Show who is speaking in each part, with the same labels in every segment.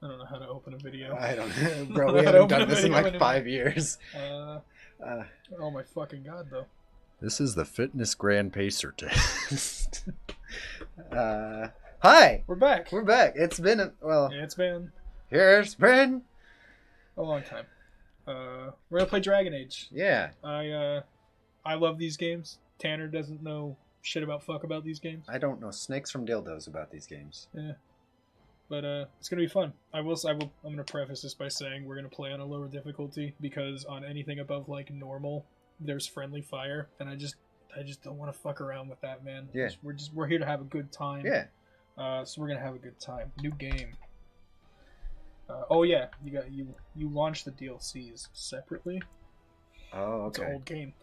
Speaker 1: I don't know how to open a video.
Speaker 2: I don't know, bro. We haven't done this in like 5 years.
Speaker 1: Oh my fucking god, though.
Speaker 2: This is the Fitness Grand Pacer test. Hi.
Speaker 1: We're back.
Speaker 2: We're back. It's been
Speaker 1: It's been
Speaker 2: here's been
Speaker 1: a long time. We're gonna play Dragon Age.
Speaker 2: Yeah.
Speaker 1: I love these games. Tanner doesn't know shit about these games.
Speaker 2: I don't know snakes from dildos about these games.
Speaker 1: Yeah. But it's gonna be fun. I'm gonna preface this by saying we're gonna play on a lower difficulty because on anything above like normal, there's friendly fire, and I just don't want to fuck around with that, man.
Speaker 2: Yeah.
Speaker 1: We're here to have a good time.
Speaker 2: Yeah.
Speaker 1: So we're gonna have a good time. New game. Oh yeah, you launched the DLCs separately.
Speaker 2: Oh, okay.
Speaker 1: It's an old game.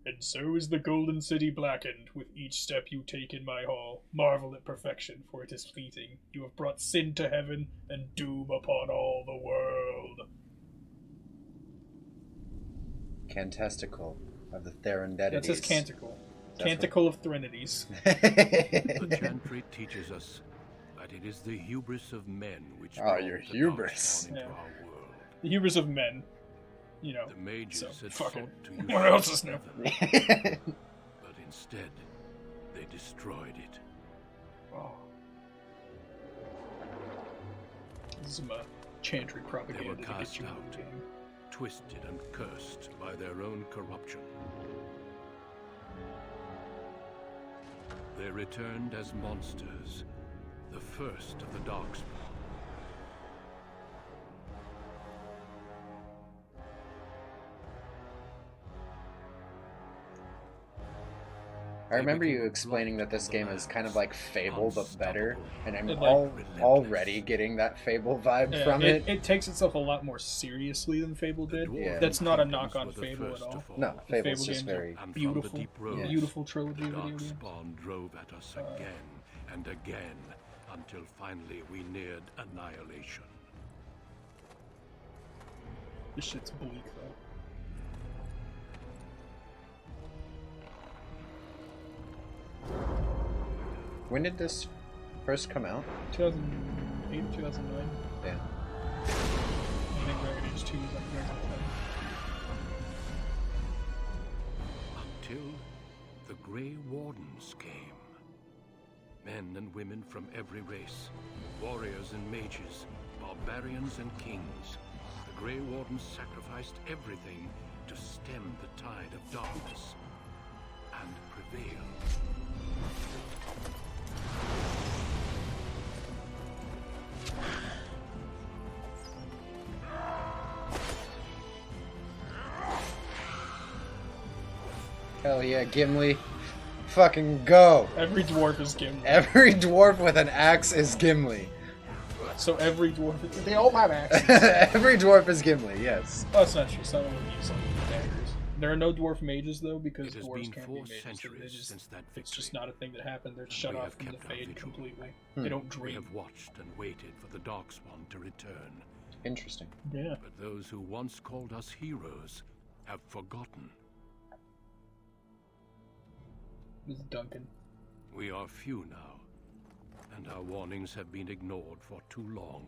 Speaker 1: And so is the Golden City blackened, with each step you take in my hall. Marvel at perfection, for it is fleeting. You have brought sin to heaven, and doom upon all the world.
Speaker 2: Cantastical of the Therendetides.
Speaker 1: That says Canticle. Canticle of Threnodies.
Speaker 3: The chantry teaches us that it is the hubris of men which brought
Speaker 2: your
Speaker 3: the
Speaker 2: hubris.
Speaker 3: darkspawn into
Speaker 1: Yeah.
Speaker 3: our world.
Speaker 1: The hubris of men. You know.
Speaker 3: The mages
Speaker 1: So,
Speaker 3: had
Speaker 1: fuck
Speaker 3: sought
Speaker 1: it.
Speaker 3: to use
Speaker 1: What else
Speaker 3: it
Speaker 1: is new?
Speaker 3: together, but instead they destroyed it.
Speaker 1: Oh. This is some Chantry
Speaker 3: They
Speaker 1: propaganda
Speaker 3: were
Speaker 1: to
Speaker 3: cast
Speaker 1: get you in
Speaker 3: out,
Speaker 1: the game.
Speaker 3: twisted and cursed by their own corruption. They returned as monsters, the first of the Darkspawn.
Speaker 2: I remember you explaining that this game is kind of like Fable but better, and I'm
Speaker 1: It, like,
Speaker 2: already getting that Fable vibe
Speaker 1: Yeah,
Speaker 2: from it.
Speaker 1: It takes itself a lot more seriously than Fable did.
Speaker 2: Yeah.
Speaker 1: That's not a knock on Fable at all.
Speaker 2: No,
Speaker 1: The
Speaker 2: Fable's
Speaker 1: Fable
Speaker 2: just
Speaker 1: games are
Speaker 2: very...
Speaker 3: And
Speaker 1: beautiful,
Speaker 3: from the deep roads,
Speaker 1: beautiful trilogy
Speaker 3: the
Speaker 1: of video games.
Speaker 3: Darkspawn drove at us again and again until finally we neared annihilation.
Speaker 1: This shit's bleak though.
Speaker 2: When did this first come out?
Speaker 1: 2008, 2009.
Speaker 2: Yeah.
Speaker 1: I think Dragon Age 2 is like 2010.
Speaker 3: Until the Grey Wardens came. Men and women from every race, warriors and mages, barbarians and kings. The Grey Wardens sacrificed everything to stem the tide of darkness and prevail.
Speaker 2: Hell yeah, Gimli. Fucking go.
Speaker 1: Every dwarf is Gimli.
Speaker 2: Every dwarf with an axe is Gimli.
Speaker 1: So every dwarf, they all have axes.
Speaker 2: Every dwarf is Gimli, yes.
Speaker 1: Well, that's not true. Some of them use like daggers. There are no dwarf mages though because
Speaker 3: It has
Speaker 1: dwarves
Speaker 3: been
Speaker 1: can't
Speaker 3: 4
Speaker 1: be mages.
Speaker 3: centuries since that
Speaker 1: It's just
Speaker 3: victory.
Speaker 1: not a thing that happened. They're shut
Speaker 3: we
Speaker 1: off
Speaker 3: have
Speaker 1: from the
Speaker 3: kept our
Speaker 1: fade
Speaker 3: vigil.
Speaker 1: completely. They don't
Speaker 3: We
Speaker 1: dream.
Speaker 3: have watched and waited for the Darkspawn to return.
Speaker 2: Interesting.
Speaker 1: Yeah.
Speaker 3: But those who once called us heroes have forgotten.
Speaker 1: This is Duncan.
Speaker 3: We are few now, and our warnings have been ignored for too long.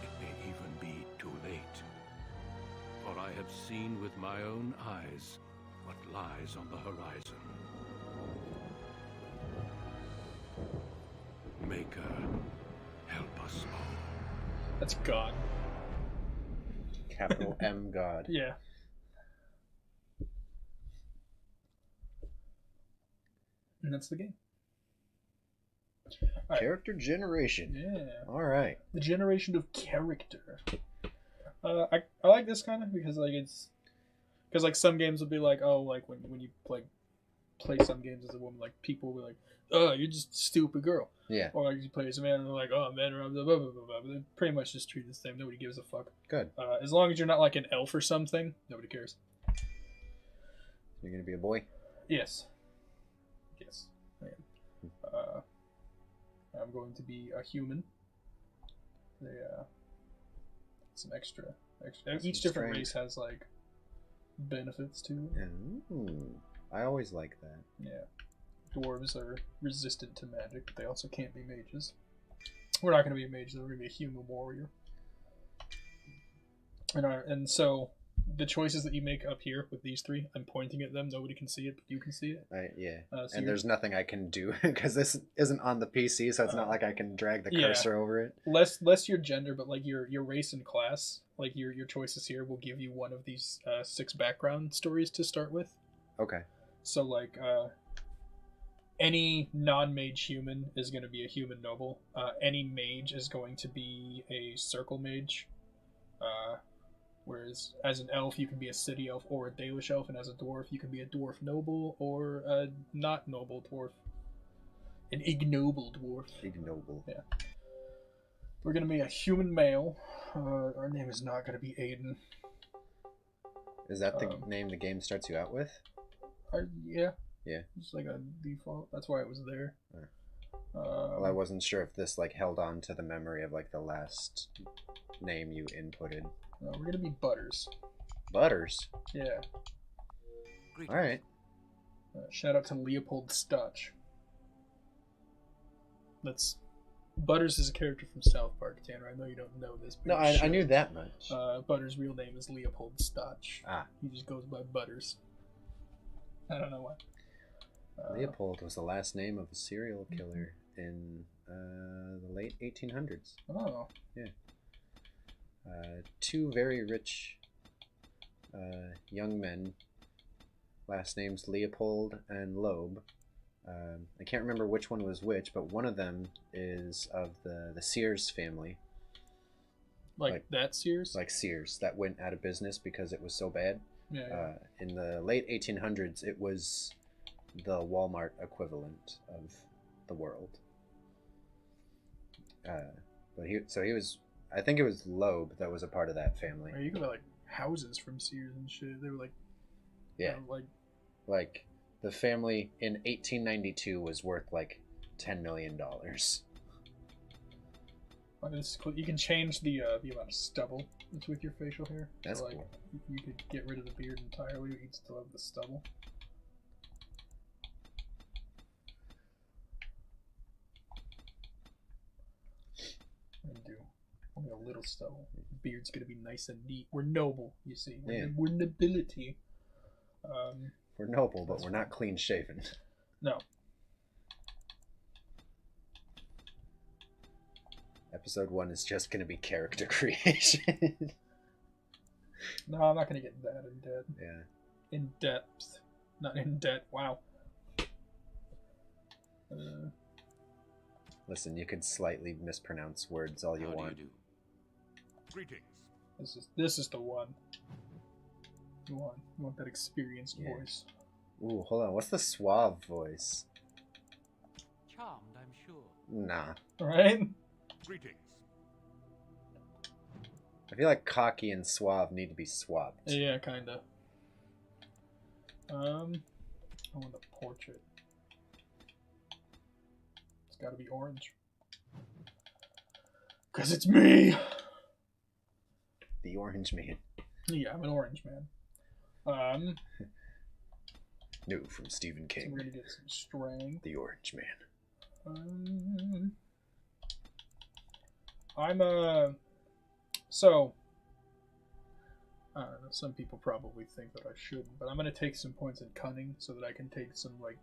Speaker 3: It may even be too late, for I have seen with my own eyes what lies on the horizon. Maker, help us all.
Speaker 1: That's God.
Speaker 2: Capital M God.
Speaker 1: Yeah. And that's the game. Alright.
Speaker 2: Character generation.
Speaker 1: Yeah.
Speaker 2: Alright.
Speaker 1: The generation of character. I like this kind of because like it's because like some games will be like, oh, like when you play some games as a woman, like people will be like, oh, you're just a stupid girl.
Speaker 2: Yeah.
Speaker 1: Or like you play as a man and they're like, oh, men are blah blah blah blah blah. But they pretty much just treat it the same. Nobody gives a fuck.
Speaker 2: Good.
Speaker 1: As long as you're not like an elf or something, nobody cares.
Speaker 2: You're gonna be a boy?
Speaker 1: Yes. Yes. I am. I'm going to be a human. They some extra. Each different race has like benefits to it.
Speaker 2: Ooh, I always like that.
Speaker 1: Yeah. Dwarves are resistant to magic, but they also can't be mages. We're not going to be a mage, though. We're going to be a human warrior. And so the choices that you make up here with these three, I'm pointing at them. Nobody can see it, but you can see it.
Speaker 2: Yeah.
Speaker 1: So
Speaker 2: and there's nothing I can do because this isn't on the PC, so it's not like I can drag the cursor over it.
Speaker 1: Less your gender, but like your race and class. Like your choices here will give you one of these 6 background stories to start with.
Speaker 2: Okay.
Speaker 1: So like any non-mage human is going to be a human noble. Any mage is going to be a circle mage. Whereas as an elf, you can be a city elf or a Dalish elf, and as a dwarf, you can be a dwarf noble or a not noble dwarf. An ignoble dwarf.
Speaker 2: Ignoble.
Speaker 1: Yeah. We're going to be a human male. Our name is not going to be Aiden.
Speaker 2: Is that the name the game starts you out with?
Speaker 1: Yeah.
Speaker 2: Yeah.
Speaker 1: It's like a default. That's why it was there.
Speaker 2: Well, I wasn't sure if this like held on to the memory of like the last name you inputted.
Speaker 1: We're going to be Butters.
Speaker 2: Butters?
Speaker 1: Yeah.
Speaker 2: Alright.
Speaker 1: Shout out to Leopold Stutch. Butters is a character from South Park, Tanner. I know you don't know this.
Speaker 2: No, I knew that much.
Speaker 1: Butters' real name is Leopold Stutch. He just goes by Butters. I don't know why.
Speaker 2: Leopold was the last name of a serial killer in the late 1800s.
Speaker 1: Oh.
Speaker 2: Yeah. 2 very rich young men, last names Leopold and Loeb. I can't remember which one was which, but one of them is of the Sears family.
Speaker 1: Like that Sears?
Speaker 2: Like Sears, that went out of business because it was so bad.
Speaker 1: Yeah.
Speaker 2: In the late 1800s, it was the Walmart equivalent of the world. But he was, I think it was Loeb that was a part of that family.
Speaker 1: You could buy like houses from Sears and shit. They were like,
Speaker 2: yeah, like the family in 1892 was worth like $10 million.
Speaker 1: You can change the amount of stubble that's with your facial hair.
Speaker 2: That's
Speaker 1: so, like,
Speaker 2: cool.
Speaker 1: You could get rid of the beard entirely, but you'd still have the stubble. I'm gonna do only a little stubble. The beard's gonna be nice and neat. We're noble, you see. We're nobility.
Speaker 2: We're noble, but we're not clean shaven.
Speaker 1: No.
Speaker 2: Episode 1 is just going to be character creation.
Speaker 1: No, I'm not going to get that in depth.
Speaker 2: Yeah.
Speaker 1: In depth. Not in debt. Wow.
Speaker 2: Listen, you could slightly mispronounce words all you want.
Speaker 3: Do you do? Greetings.
Speaker 1: This is the one. You want that experienced voice.
Speaker 2: Ooh, hold on. What's the suave voice?
Speaker 4: Charmed, I'm sure.
Speaker 2: Nah.
Speaker 1: Right?
Speaker 3: Greetings.
Speaker 2: I feel like cocky and suave need to be swapped.
Speaker 1: Yeah, kinda. I want a portrait. It's gotta be orange. 'Cause it's me!
Speaker 2: The Orange Man.
Speaker 1: Yeah, I'm an orange man.
Speaker 2: New from Stephen King.
Speaker 1: So we're gonna get some strength.
Speaker 2: The Orange Man.
Speaker 1: So, I don't know, some people probably think that I shouldn't, but I'm going to take some points in cunning so that I can take some, like,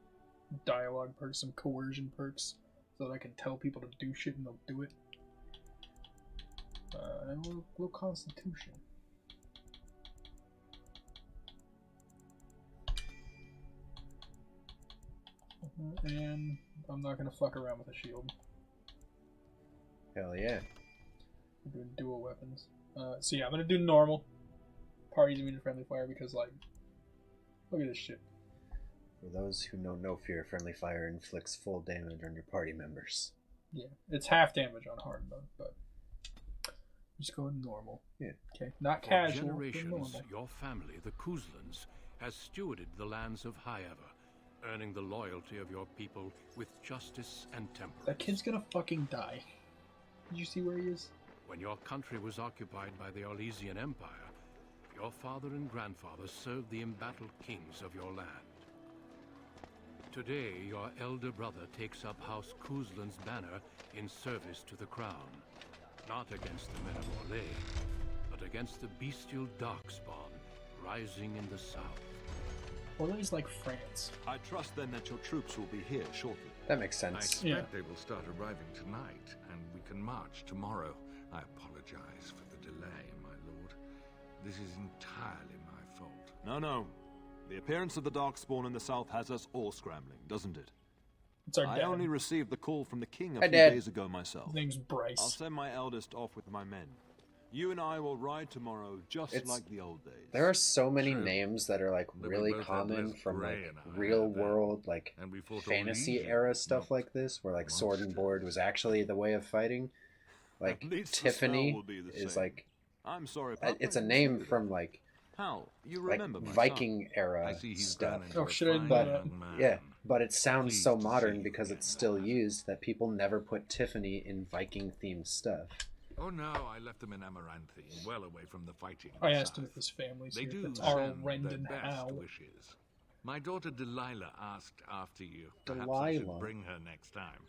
Speaker 1: dialogue perks, some coercion perks, so that I can tell people to do shit and they'll do it. And a little constitution. And I'm not going to fuck around with a shield.
Speaker 2: Hell yeah.
Speaker 1: We're doing dual weapons. So yeah, I'm gonna do normal. Parties immune to friendly fire because, like, look at this shit.
Speaker 2: For those who know no fear, friendly fire inflicts full damage on your party members.
Speaker 1: Yeah, it's half damage on hard mode, but just going normal.
Speaker 2: Yeah.
Speaker 1: Okay, not
Speaker 3: For
Speaker 1: casual, but
Speaker 3: generations,
Speaker 1: normal.
Speaker 3: your family, the Kuzlans, has stewarded the lands of Highever, earning the loyalty of your people with justice and temperance.
Speaker 1: That kid's gonna fucking die. Did you see where he is?
Speaker 3: When your country was occupied by the Orlesian Empire, your father and grandfather served the embattled kings of your land. Today, your elder brother takes up House Kuzlan's banner in service to the crown. Not against the men of Orlais, but against the bestial Darkspawn rising in the south.
Speaker 1: Orlay's like France.
Speaker 5: I trust then that your troops will be here shortly.
Speaker 2: That makes
Speaker 6: I
Speaker 2: sense.
Speaker 6: expect
Speaker 1: Yeah.
Speaker 6: they will start arriving tonight, and we can march tomorrow. I apologize for the delay, my lord. This is entirely my fault.
Speaker 5: No. The appearance of the Darkspawn in the south has us all scrambling, doesn't it?
Speaker 1: It's our
Speaker 5: I
Speaker 1: dad.
Speaker 5: only received the call from the king a
Speaker 2: Hi,
Speaker 5: few
Speaker 2: Dad.
Speaker 5: days ago myself.
Speaker 1: His name's
Speaker 5: I'll
Speaker 1: Bryce.
Speaker 5: send my eldest off with my men. You and I will ride tomorrow just
Speaker 2: It's-
Speaker 5: like the old days.
Speaker 2: There are so many
Speaker 6: True.
Speaker 2: names that are like
Speaker 6: But we
Speaker 2: really
Speaker 6: both had
Speaker 2: common
Speaker 6: less
Speaker 2: from
Speaker 6: gray
Speaker 2: like
Speaker 6: in our
Speaker 2: real
Speaker 6: hair then,
Speaker 2: world, like
Speaker 6: and we fought
Speaker 2: fantasy
Speaker 6: Orlesian,
Speaker 2: era stuff
Speaker 6: not
Speaker 2: like this, where like sword and
Speaker 6: monsters.
Speaker 2: board was actually the way of fighting. Like
Speaker 5: At least the smell
Speaker 2: Tiffany
Speaker 5: will be the
Speaker 2: is
Speaker 5: same.
Speaker 2: like
Speaker 5: I'm sorry, Papa,
Speaker 2: it's a
Speaker 5: I
Speaker 2: name
Speaker 5: didn't say
Speaker 2: from
Speaker 5: that.
Speaker 2: like
Speaker 5: How? You
Speaker 2: like
Speaker 5: remember my son.
Speaker 2: Viking era
Speaker 6: I see he's
Speaker 2: stuff.
Speaker 6: grown into
Speaker 1: Oh,
Speaker 6: a
Speaker 1: shit, I didn't
Speaker 6: fine
Speaker 1: know that.
Speaker 6: young man.
Speaker 2: Yeah, but it sounds so
Speaker 6: Pleased to see
Speaker 2: modern
Speaker 6: you
Speaker 2: because
Speaker 6: again,
Speaker 2: it's still
Speaker 6: Albert.
Speaker 2: used that people never put Tiffany in Viking themed stuff.
Speaker 6: Oh no, I left them in Amaranthi, well away from the fighting. in
Speaker 1: I
Speaker 6: the
Speaker 1: asked him
Speaker 6: south.
Speaker 1: if his family's
Speaker 6: They
Speaker 1: here.
Speaker 6: do
Speaker 1: That's
Speaker 6: send
Speaker 1: our
Speaker 6: their
Speaker 1: Rendon
Speaker 6: best
Speaker 1: Howe.
Speaker 6: wishes. My daughter Delilah asked after you. Perhaps I should
Speaker 2: Delilah.
Speaker 6: bring her next time.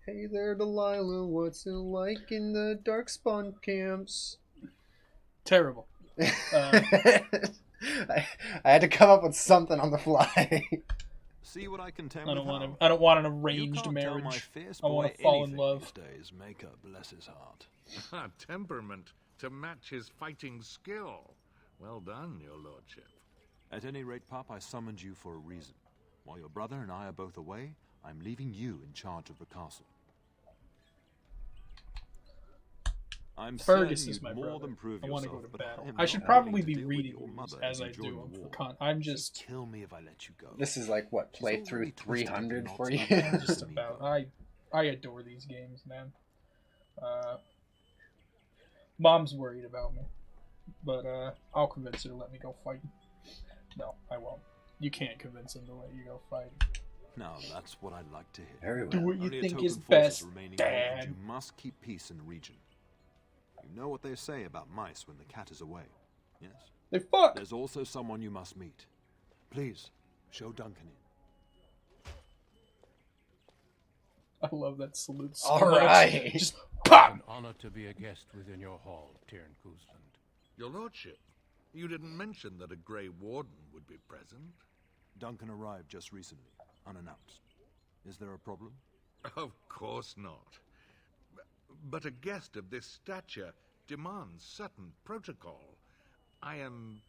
Speaker 2: Hey there, Delilah, what's it like in the Darkspawn camps?
Speaker 1: Terrible.
Speaker 2: I had to come up with something on the fly.
Speaker 5: See what I can tell
Speaker 1: I don't
Speaker 5: with
Speaker 1: want
Speaker 5: how.
Speaker 1: to. I don't want an
Speaker 5: You
Speaker 1: arranged
Speaker 5: can't tell my
Speaker 1: marriage.
Speaker 5: fierce
Speaker 1: I wanna
Speaker 5: boy
Speaker 1: fall in
Speaker 5: anything
Speaker 1: love.
Speaker 5: these days. Make her bless his heart.
Speaker 6: Temperament to match his fighting skill. Well done, your lordship.
Speaker 5: At any rate, Pop, I summoned you for a reason. While your brother and I are both away, I'm leaving you in charge of the castle. I'm
Speaker 1: Fergus
Speaker 5: certain
Speaker 1: is
Speaker 5: you'd
Speaker 1: my
Speaker 5: more
Speaker 1: brother.
Speaker 5: than prove
Speaker 1: I want to
Speaker 5: yourself,
Speaker 1: go to
Speaker 5: but
Speaker 1: battle.
Speaker 5: am
Speaker 1: I should
Speaker 5: not
Speaker 1: probably
Speaker 5: willing to
Speaker 1: be
Speaker 5: deal with
Speaker 1: reading
Speaker 5: your
Speaker 1: these
Speaker 5: mother
Speaker 1: as I
Speaker 5: you
Speaker 1: do
Speaker 5: join
Speaker 1: them
Speaker 5: the
Speaker 1: for
Speaker 5: war.
Speaker 1: con. I'm
Speaker 5: She'd
Speaker 1: just
Speaker 5: kill me if I let you go.
Speaker 2: This is like what,
Speaker 5: She's
Speaker 2: playthrough
Speaker 5: already twisted
Speaker 2: 300
Speaker 5: into
Speaker 2: for
Speaker 5: knots
Speaker 2: you?
Speaker 5: about
Speaker 1: just
Speaker 5: Amigo.
Speaker 1: about. I adore these games, man. Mom's worried about me, but I'll convince her to let me go fight. No, I won't. You can't convince him to let you go fight.
Speaker 5: Now, that's what I'd like to hear.
Speaker 2: Very
Speaker 1: Do
Speaker 2: well.
Speaker 1: what you
Speaker 5: Only a
Speaker 1: think
Speaker 5: token
Speaker 1: is
Speaker 5: force
Speaker 1: best,
Speaker 5: remaining here, and
Speaker 1: Dad.
Speaker 5: you must keep peace in the region. You know what they say about mice when the cat is away, yes?
Speaker 1: They fuck.
Speaker 5: There's also someone you must meet. Please, show Duncan in.
Speaker 1: I love that salute. so
Speaker 2: All
Speaker 1: much.
Speaker 2: right.
Speaker 1: Just
Speaker 3: It's
Speaker 1: pop.
Speaker 3: an honor to be a guest within your hall, Tyrn Kuzland.
Speaker 6: Your lordship, you didn't mention that a Grey Warden would be present.
Speaker 5: Duncan arrived just recently, unannounced. Is there a problem?
Speaker 6: Of course not. But a guest of this stature demands certain protocol. I am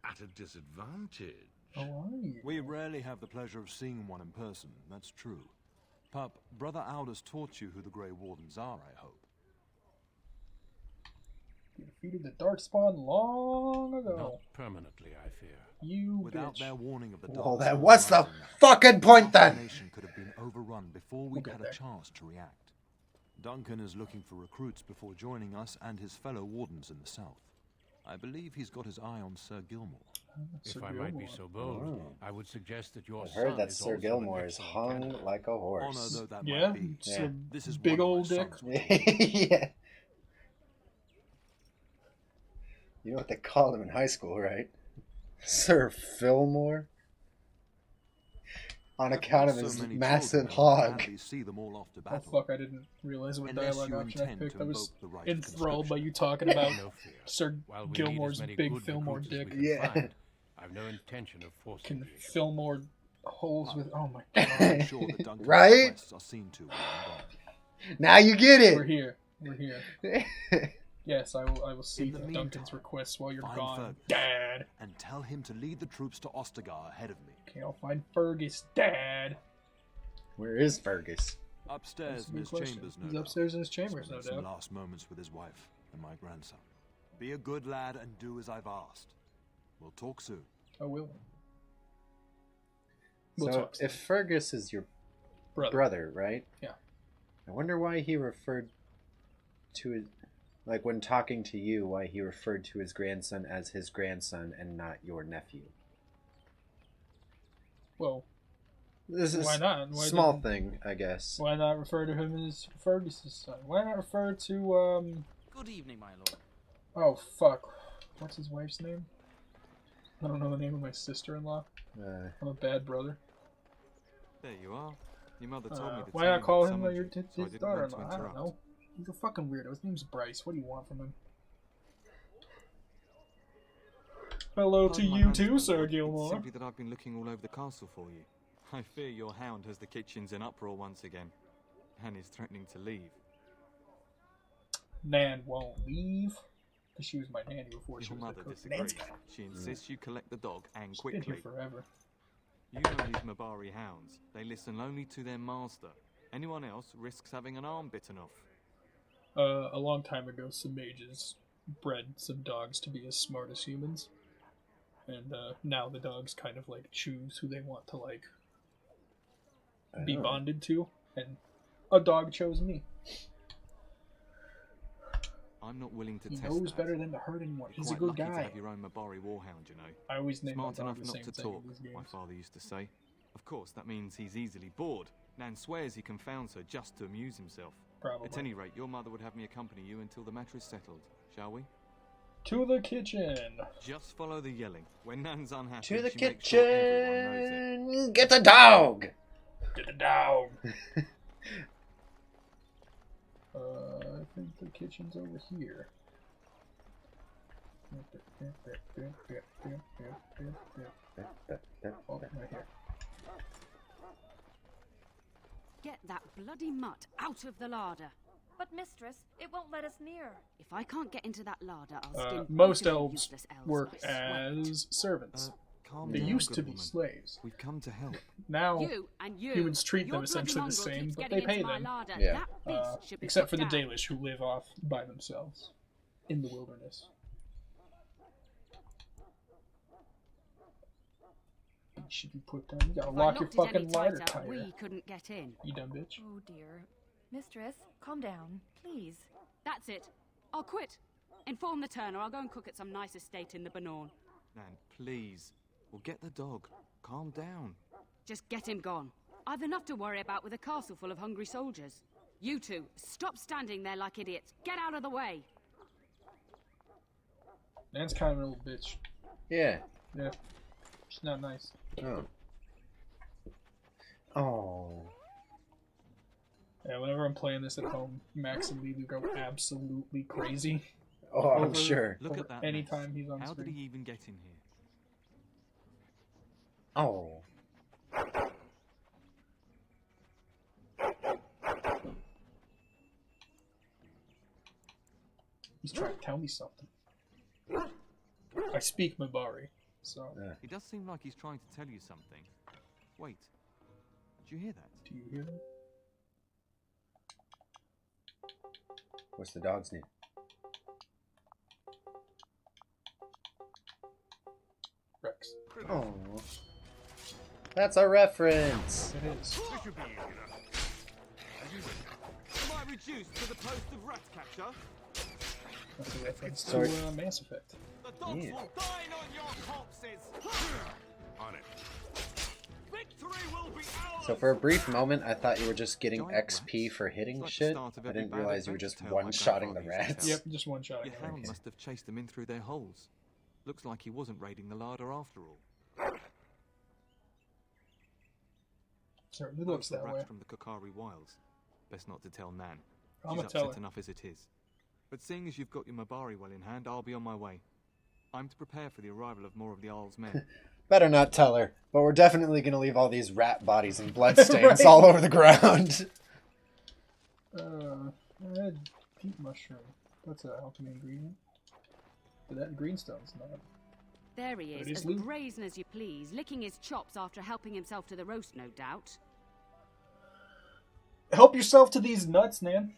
Speaker 6: at a disadvantage.
Speaker 1: How are you?
Speaker 5: We rarely have the pleasure of seeing one in person, that's true. Pup, Brother Aldous taught you who the Grey Wardens are, I hope.
Speaker 1: You defeated the Darkspawn long ago.
Speaker 3: Not permanently, I fear.
Speaker 1: You
Speaker 5: Without
Speaker 1: bitch.
Speaker 5: their warning of the
Speaker 2: Well,
Speaker 5: Darkspawn
Speaker 2: then what's the
Speaker 5: rising,
Speaker 2: fucking point
Speaker 5: the
Speaker 2: then?
Speaker 5: nation could have been overrun before we'd
Speaker 1: get
Speaker 5: had
Speaker 1: there.
Speaker 5: a chance to react. Duncan is looking for recruits before joining us and his fellow wardens in the south. I believe he's got his eye on Sir Gilmore.
Speaker 1: Sir
Speaker 3: If I might be
Speaker 1: Gilmore.
Speaker 3: so bold,
Speaker 2: Oh.
Speaker 3: I would suggest that your
Speaker 2: I
Speaker 3: son
Speaker 2: heard that
Speaker 3: is
Speaker 2: Sir
Speaker 3: also
Speaker 2: Gilmore
Speaker 3: an
Speaker 2: is
Speaker 3: excellent
Speaker 2: hung
Speaker 3: candidate.
Speaker 2: like a
Speaker 5: Honor
Speaker 2: horse.
Speaker 5: though that
Speaker 1: Yeah,
Speaker 5: might be,
Speaker 1: it's
Speaker 2: Yeah.
Speaker 1: a
Speaker 5: this is
Speaker 1: big
Speaker 5: one of my
Speaker 1: old dick.
Speaker 5: sons' weddings.
Speaker 2: Yeah. You know what they called him in high school, right? Sir Fillmore? On account of
Speaker 5: So
Speaker 2: his
Speaker 5: many
Speaker 2: massive
Speaker 5: children, I
Speaker 2: hog.
Speaker 5: gladly see them all off to
Speaker 1: Oh
Speaker 5: battle.
Speaker 1: fuck! I didn't realize what
Speaker 5: Unless
Speaker 1: dialogue
Speaker 5: you
Speaker 1: option I
Speaker 5: intend
Speaker 1: picked.
Speaker 5: to
Speaker 1: I was
Speaker 5: invoke the right of
Speaker 1: enthralled by
Speaker 5: conscription.
Speaker 1: you talking about
Speaker 3: No fear.
Speaker 1: Sir
Speaker 3: While we need
Speaker 1: Gilmore's
Speaker 3: as many
Speaker 1: big
Speaker 3: good
Speaker 1: Fillmore
Speaker 3: recruits as
Speaker 1: dick.
Speaker 3: we can
Speaker 2: Yeah.
Speaker 3: find, I've no intention of forcing
Speaker 1: Can
Speaker 3: you.
Speaker 1: Fillmore holes with? Oh my
Speaker 5: I'm
Speaker 1: god!
Speaker 5: sure that Duncan's
Speaker 2: Right?
Speaker 5: requests are seen to when I'm gone.
Speaker 2: Now you get
Speaker 1: We're
Speaker 2: it!
Speaker 1: here. We're here. Yes, I will see
Speaker 5: In the
Speaker 1: Duncan's
Speaker 5: meantime,
Speaker 1: requests while you're
Speaker 5: find
Speaker 1: gone,
Speaker 5: Fergus.
Speaker 1: Dad.
Speaker 5: And tell him to lead the troops to Ostagar ahead of me.
Speaker 1: Okay, I'll find Fergus, Dad.
Speaker 2: Where is Fergus?
Speaker 5: Upstairs
Speaker 1: That's a
Speaker 5: in
Speaker 1: good
Speaker 5: his
Speaker 1: question.
Speaker 5: chambers, no
Speaker 1: He's
Speaker 5: doubt.
Speaker 1: upstairs in his chambers, no
Speaker 5: Spending some
Speaker 1: doubt.
Speaker 5: last moments with his wife and my grandson. Be a good lad and do as I've asked. We'll talk soon.
Speaker 1: I will. We'll
Speaker 2: So,
Speaker 1: talk
Speaker 2: if Fergus is your brother, right?
Speaker 1: Yeah.
Speaker 2: I wonder why he referred to his, like when talking to you, why he referred to his grandson as his grandson and not your nephew.
Speaker 1: Well,
Speaker 2: This is
Speaker 1: Why not? Why
Speaker 2: small
Speaker 1: didn't-
Speaker 2: thing, I guess.
Speaker 1: Why not refer to him as Fergus's son? Why not refer to
Speaker 4: Good evening, my lord.
Speaker 1: Oh fuck, what's his wife's name? I don't know the name of my sister-in-law. I'm a bad brother.
Speaker 5: There you are. Your mother told me to
Speaker 1: Why
Speaker 5: tell
Speaker 1: not
Speaker 5: you
Speaker 1: call
Speaker 5: I'd
Speaker 1: him
Speaker 5: summoned
Speaker 1: your
Speaker 5: you, so I
Speaker 1: his
Speaker 5: didn't want to
Speaker 1: daughter-in-law? I don't
Speaker 5: interrupt.
Speaker 1: know. He's a fucking weirdo. His name's Bryce. What do you want from him? Hello to
Speaker 5: Pardon my
Speaker 1: you
Speaker 5: Highness,
Speaker 1: too,
Speaker 5: my
Speaker 1: Sir
Speaker 5: lord. It's
Speaker 1: Gilmore.
Speaker 5: simply that I've been looking all over the castle for you. I fear your hound has the kitchens in uproar once again, and is threatening to leave.
Speaker 1: Nan won't leave. Because she was my nanny before she
Speaker 5: Your
Speaker 1: was
Speaker 5: mother
Speaker 1: the cook.
Speaker 5: disagrees.
Speaker 1: Nan's kind
Speaker 5: She insists you collect the dog, and
Speaker 1: of been here
Speaker 5: quickly.
Speaker 1: forever.
Speaker 5: You know these Mabari hounds. They listen only to their master. Anyone else risks having an arm bitten off.
Speaker 1: A long time ago, some mages bred some dogs to be as smart as humans. And now the dogs kind of like choose who they want to like be
Speaker 2: Oh.
Speaker 1: bonded to. And a dog chose me.
Speaker 5: I'm not willing to
Speaker 1: He
Speaker 5: test
Speaker 1: knows
Speaker 5: that.
Speaker 1: better than to hurt anyone. He's a
Speaker 5: Quite
Speaker 1: good
Speaker 5: lucky to
Speaker 1: guy.
Speaker 5: have your own Mabari warhound, you know.
Speaker 1: I always name my
Speaker 5: Smart
Speaker 1: dog
Speaker 5: enough
Speaker 1: the
Speaker 5: not
Speaker 1: same
Speaker 5: to
Speaker 1: thing
Speaker 5: talk,
Speaker 1: in these
Speaker 5: my
Speaker 1: games.
Speaker 5: father used to say. Of course, that means he's easily bored. Nan swears he confounds her just to amuse himself.
Speaker 1: Probably.
Speaker 5: At any rate, your mother would have me accompany you until the matter is settled, shall we?
Speaker 1: To the kitchen.
Speaker 5: Just follow the yelling. When Nan's unhappy,
Speaker 2: To the
Speaker 5: she makes sure everyone knows it.
Speaker 2: kitchen! Get the dog!
Speaker 1: Get the dog. I think the kitchen's over here. Oh, right here.
Speaker 7: Get that bloody mutt out of the larder.
Speaker 8: But, mistress, it won't let us near.
Speaker 7: If I can't get into that larder, I'll skin both
Speaker 1: Most
Speaker 7: of you
Speaker 1: elves
Speaker 7: useless elves,
Speaker 1: work
Speaker 7: I swear it.
Speaker 1: as servants.
Speaker 5: Calm
Speaker 1: They
Speaker 5: down,
Speaker 1: used
Speaker 5: good
Speaker 1: to be
Speaker 5: woman.
Speaker 1: slaves.
Speaker 5: We've come to help.
Speaker 1: Now,
Speaker 7: You and you.
Speaker 1: humans treat
Speaker 7: Your
Speaker 1: them
Speaker 7: bloody
Speaker 1: essentially the
Speaker 7: mongrel
Speaker 1: same,
Speaker 7: keeps
Speaker 1: but
Speaker 7: getting
Speaker 1: they pay
Speaker 7: into my
Speaker 1: them.
Speaker 7: larder.
Speaker 2: Yeah.
Speaker 7: That beast should be
Speaker 1: Except
Speaker 7: put
Speaker 1: for the
Speaker 7: down.
Speaker 1: Dalish who live off by themselves in the wilderness. It should be put down. You gotta
Speaker 7: If I
Speaker 1: lock your
Speaker 7: locked it any
Speaker 1: fucking larder
Speaker 7: tighter,
Speaker 1: tire.
Speaker 7: we couldn't get in.
Speaker 1: You dumb bitch.
Speaker 8: Oh, dear. Mistress, calm down, please.
Speaker 7: That's it. I'll quit. Inform the Turner. I'll go and cook at some nice estate in the Banorn.
Speaker 5: Nan, please. We'll get the dog. Calm down.
Speaker 7: Just get him gone. I've enough to worry about with a castle full of hungry soldiers. You two, stop standing there like idiots. Get out of the way.
Speaker 1: Nan's kind of an old bitch.
Speaker 2: Yeah.
Speaker 1: Yeah. She's not nice.
Speaker 2: Oh. Oh.
Speaker 1: Yeah, whenever I'm playing this at home, Max and Lulu go absolutely crazy.
Speaker 2: Oh, I'm
Speaker 1: Over-
Speaker 2: sure.
Speaker 5: Look
Speaker 1: Over
Speaker 5: at that.
Speaker 1: anytime
Speaker 5: mess.
Speaker 1: he's on
Speaker 5: How
Speaker 1: screen.
Speaker 5: did he even get in here?
Speaker 2: Oh.
Speaker 1: He's trying to tell me something. I speak Mabari, so
Speaker 5: It does seem like he's trying to tell you something. Wait. Did you hear that?
Speaker 1: do you hear that?
Speaker 2: What's the dog's name?
Speaker 1: Rex.
Speaker 2: Oh. That's a reference.
Speaker 1: It is.
Speaker 5: Am I reduced to the post of rat catcher?
Speaker 1: That's a reference to
Speaker 2: Sorry.
Speaker 1: Mass Effect.
Speaker 5: The dogs
Speaker 2: Yeah.
Speaker 5: will dine on your corpses!
Speaker 6: On it.
Speaker 5: Victory will be ours!
Speaker 2: So for a brief moment, I thought you were just getting
Speaker 5: Giant
Speaker 2: XP
Speaker 5: rats.
Speaker 2: for hitting
Speaker 5: It's like the
Speaker 2: shit.
Speaker 5: start of
Speaker 2: I
Speaker 5: every
Speaker 2: didn't
Speaker 5: bad
Speaker 2: realize you were
Speaker 5: adventure
Speaker 2: just
Speaker 5: tale my
Speaker 2: one-shotting the
Speaker 5: grandfather used to
Speaker 2: rats.
Speaker 5: tell.
Speaker 1: Yep, just one shot.
Speaker 5: Your hound must have chased them in through their holes. Looks like he wasn't raiding the larder after all.
Speaker 1: Certainly
Speaker 5: Those
Speaker 1: looks
Speaker 5: are
Speaker 1: that
Speaker 5: rats
Speaker 1: way.
Speaker 5: from the Kokari Wilds. Best not to tell Nan.
Speaker 1: I'm
Speaker 5: She's
Speaker 1: gonna tell
Speaker 5: upset
Speaker 1: her.
Speaker 5: enough as it is. But seeing as you've got your Mabari well in hand, I'll be on my way. I'm to prepare for the arrival of more of the Arl's men.
Speaker 2: Better not tell her, but we're definitely gonna leave all these rat bodies and bloodstains
Speaker 1: Right.
Speaker 2: all over the ground.
Speaker 1: Red peat mushroom. That's an alchemy ingredient. But that greenstone's not.
Speaker 7: There he
Speaker 1: There
Speaker 7: is,
Speaker 1: it is,
Speaker 7: as
Speaker 1: Lou.
Speaker 7: brazen as you please, licking his chops after helping himself to the roast, no doubt.
Speaker 1: Help yourself to these nuts, Nan.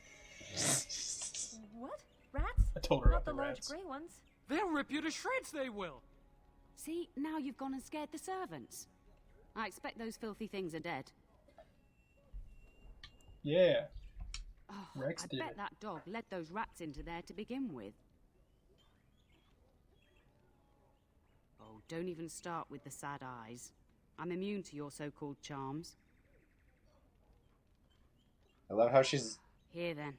Speaker 8: What? Rats?
Speaker 1: I told her
Speaker 8: Not
Speaker 1: about
Speaker 8: the
Speaker 1: the
Speaker 8: large
Speaker 1: rats.
Speaker 8: grey ones.
Speaker 4: They'll rip you to shreds, they will.
Speaker 7: See, now you've gone and scared the servants. I expect those filthy things are dead.
Speaker 1: Yeah.
Speaker 7: Oh,
Speaker 1: Rex
Speaker 7: I
Speaker 1: did
Speaker 7: bet
Speaker 1: it.
Speaker 7: that dog led those rats into there to begin with. Oh, don't even start with the sad eyes. I'm immune to your so-called charms.
Speaker 2: I love how she was
Speaker 7: Here then.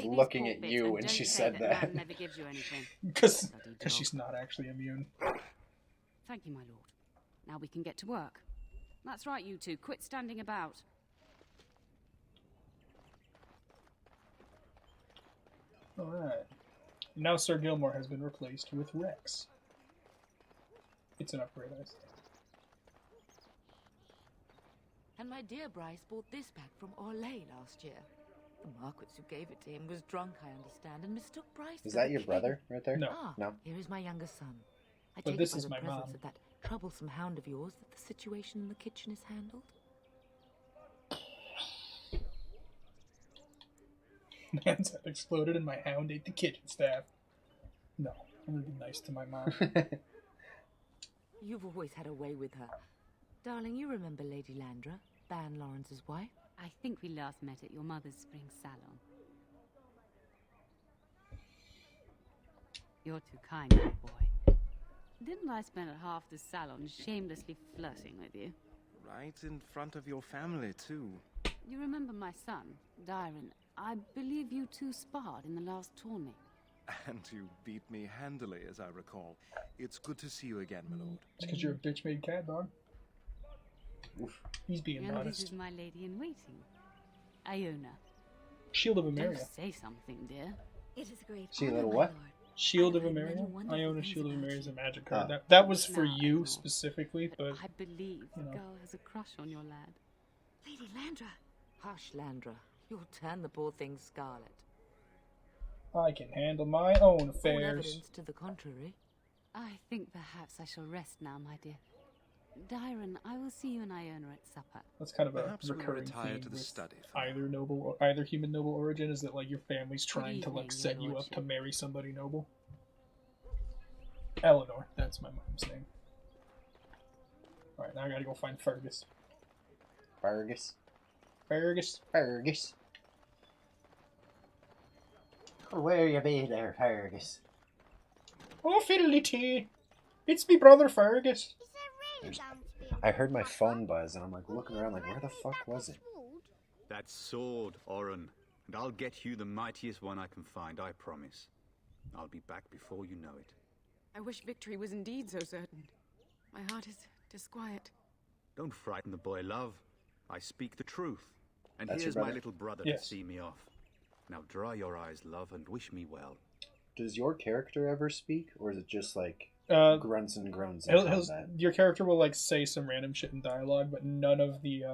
Speaker 2: looking
Speaker 7: Take these
Speaker 2: at
Speaker 7: pork
Speaker 2: you
Speaker 7: bits
Speaker 2: when
Speaker 7: and
Speaker 2: she
Speaker 7: don't
Speaker 2: said
Speaker 7: say
Speaker 2: that.
Speaker 7: Man never gives you anything.
Speaker 1: Because
Speaker 7: Bloody dog.
Speaker 1: she's not actually immune.
Speaker 7: Thank you, my lord. Now we can get to work. That's right, you two. Quit standing about.
Speaker 1: Alright. Now Sir Gilmore has been replaced with Rex. It's an upgrade, I say.
Speaker 9: And my dear Bryce bought this back from Orlais last year. The Marquis who gave it to him was drunk, I understand, and mistook Bryce
Speaker 2: Is
Speaker 9: for
Speaker 2: that
Speaker 9: the
Speaker 2: your
Speaker 9: king.
Speaker 2: brother right there?
Speaker 1: No.
Speaker 9: Ah,
Speaker 2: No.
Speaker 9: here is my younger son. I
Speaker 1: But
Speaker 9: take
Speaker 1: this
Speaker 9: it by
Speaker 1: is
Speaker 9: the
Speaker 1: my
Speaker 9: presence
Speaker 1: mom.
Speaker 9: of that troublesome hound of yours that the situation in the kitchen is handled.
Speaker 1: Man's head exploded and my hound ate the kitchen staff. No, I'm gonna be nice to my mom.
Speaker 9: You've always had a way with her. Darling, you remember Lady Landra, Ban Lawrence's wife?
Speaker 7: I think we last met at your mother's spring salon. You're too kind, my boy. Didn't I spend half the salon shamelessly flirting with you?
Speaker 10: Right in front of your family, too.
Speaker 7: You remember my son, Dyron. I believe you two sparred in the last tourney.
Speaker 10: And you beat me handily, as I recall. It's good to see you again, my lord.
Speaker 1: It's because you're a bitch-made cat, dog.
Speaker 2: Oof.
Speaker 1: He's being
Speaker 7: And
Speaker 1: modest.
Speaker 7: this is my lady-in-waiting, Iona.
Speaker 1: Shield of
Speaker 7: Don't
Speaker 1: Emeria.
Speaker 7: say something, dear.
Speaker 8: It is a great
Speaker 2: See a
Speaker 8: honor,
Speaker 2: little
Speaker 8: my
Speaker 2: what?
Speaker 8: lord.
Speaker 1: Shield of
Speaker 8: I've heard many
Speaker 1: Emeria?
Speaker 8: wonderful
Speaker 1: Iona
Speaker 8: things
Speaker 1: Shield of
Speaker 8: about
Speaker 1: Emeria is a
Speaker 8: you.
Speaker 1: magic card.
Speaker 2: Oh.
Speaker 1: That was for
Speaker 7: Now,
Speaker 1: you
Speaker 7: Eleanor.
Speaker 1: specifically, but
Speaker 7: I believe
Speaker 1: you
Speaker 7: the
Speaker 1: know.
Speaker 7: girl has a crush on your lad.
Speaker 8: Lady Landra.
Speaker 9: Hush, Landra. You'll turn the poor thing scarlet.
Speaker 1: I can handle my own
Speaker 9: All
Speaker 1: affairs.
Speaker 9: evidence to the contrary.
Speaker 7: I think perhaps I shall rest now, my dear. Dyron, I will see you and Iona at supper.
Speaker 1: That's kind of
Speaker 10: Perhaps
Speaker 1: a
Speaker 10: we'll
Speaker 1: recurring
Speaker 10: retire
Speaker 1: theme
Speaker 10: to the
Speaker 1: with
Speaker 10: study for now.
Speaker 1: either noble or either human noble origin is that like your family's trying to
Speaker 7: evening,
Speaker 1: like set
Speaker 7: your
Speaker 1: you up to
Speaker 7: lordship.
Speaker 1: marry somebody noble. Eleanor, that's my mom's name. Alright, now I gotta go find Fergus.
Speaker 2: Fergus.
Speaker 1: Fergus?
Speaker 2: Fergus. Where you be there, Fergus?
Speaker 1: Oh, fiddly-tee! It's me brother Fergus.
Speaker 11: Is there really going to be a
Speaker 2: I heard my
Speaker 11: war?
Speaker 2: phone buzz and I'm like looking around like, where the fuck was it?
Speaker 11: Sword?
Speaker 12: That sword, Oren, and I'll get you the mightiest one I can find, I promise. I'll be back before you know it.
Speaker 13: I wish victory was indeed so certain. My heart is disquiet.
Speaker 12: Don't frighten the boy, love. I speak the truth. And
Speaker 2: That's your
Speaker 12: here's my
Speaker 2: brother?
Speaker 12: little brother
Speaker 1: Yes.
Speaker 12: to see me off. Now dry your eyes, love, and wish me well.
Speaker 2: Does your character ever speak, or is it just like grunts and groans in
Speaker 1: He'll-
Speaker 2: combat?
Speaker 1: your character will like say some random shit in dialogue, but none of the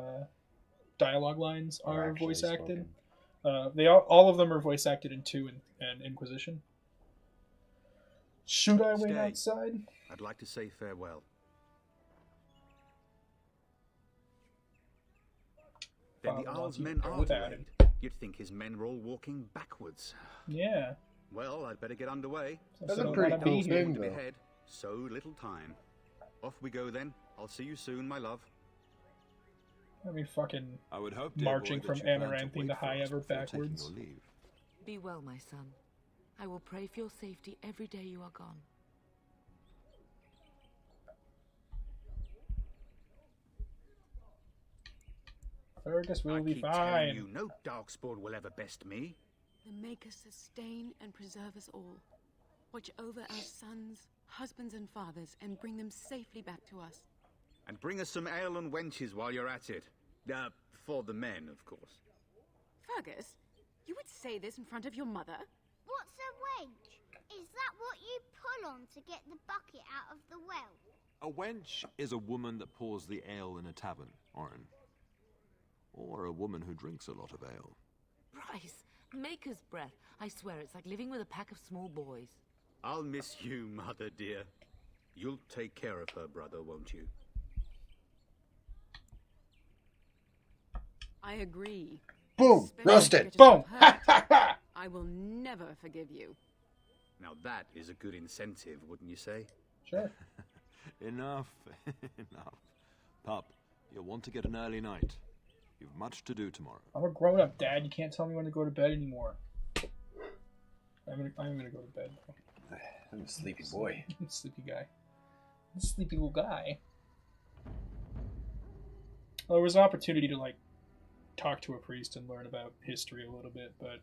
Speaker 1: dialogue lines
Speaker 2: Are
Speaker 1: are
Speaker 2: actually
Speaker 1: voice acted.
Speaker 2: spoken.
Speaker 1: They all of them are voice acted in 2 and Inquisition. Should I wait
Speaker 12: Stay.
Speaker 1: outside?
Speaker 12: I'd like to say farewell. Then the
Speaker 1: Father wants
Speaker 12: Owl's
Speaker 1: you to
Speaker 12: men
Speaker 1: go
Speaker 12: are
Speaker 1: without
Speaker 12: delayed. You'd think his men were all walking backwards.
Speaker 1: Yeah.
Speaker 12: Well, I'd better get underway.
Speaker 1: That's
Speaker 2: a pretty
Speaker 1: gotta
Speaker 2: cool
Speaker 1: be here.
Speaker 2: thing,
Speaker 12: To
Speaker 2: though.
Speaker 12: behead, so little time. Off we go then. I'll see you soon, my love.
Speaker 1: I mean, fucking
Speaker 5: I would hope, dear
Speaker 1: marching
Speaker 5: boy,
Speaker 1: from
Speaker 5: that you plan to
Speaker 1: Amaranthine
Speaker 5: wait
Speaker 1: to
Speaker 5: for
Speaker 1: High
Speaker 5: us
Speaker 1: Ever
Speaker 5: before taking
Speaker 1: backwards.
Speaker 5: your leave.
Speaker 9: Be well, my son. I will pray for your safety every day you are gone.
Speaker 1: Fergus will
Speaker 12: I
Speaker 1: be
Speaker 12: keep telling
Speaker 1: fine.
Speaker 12: you, no darkspawn will ever best me.
Speaker 13: The Maker sustain and preserve us all. Watch over our sons, husbands, and fathers, and bring them safely back to us.
Speaker 12: And bring us some ale and wenches while you're at it. For the men, of course.
Speaker 13: Fergus, you would say this in front of your mother?
Speaker 11: What's a wench? Is that what you pull on to get the bucket out of the well?
Speaker 5: A wench is a woman that pours the ale in a tavern, Oren. Or a woman who drinks a lot of ale.
Speaker 9: Bryce, Maker's breath. I swear it's like living with a pack of small boys.
Speaker 12: I'll miss you, mother dear. You'll take care of her, brother, won't you?
Speaker 13: I agree.
Speaker 2: Boom!
Speaker 13: Especially
Speaker 2: Roasted!
Speaker 13: if you get
Speaker 1: Boom!
Speaker 13: yourself hurt. I will never forgive you.
Speaker 12: Now that is a good incentive, wouldn't you say?
Speaker 1: Sure.
Speaker 5: Enough, enough. Pup, you'll want to get an early night. You've much to do tomorrow.
Speaker 1: I'm a grown up, Dad. You can't tell me when to go to bed anymore. I'm gonna go to bed.
Speaker 2: I'm a sleepy boy.
Speaker 1: Sleepy guy. Sleepy little guy. Well, there was an opportunity to like talk to a priest and learn about history a little bit, but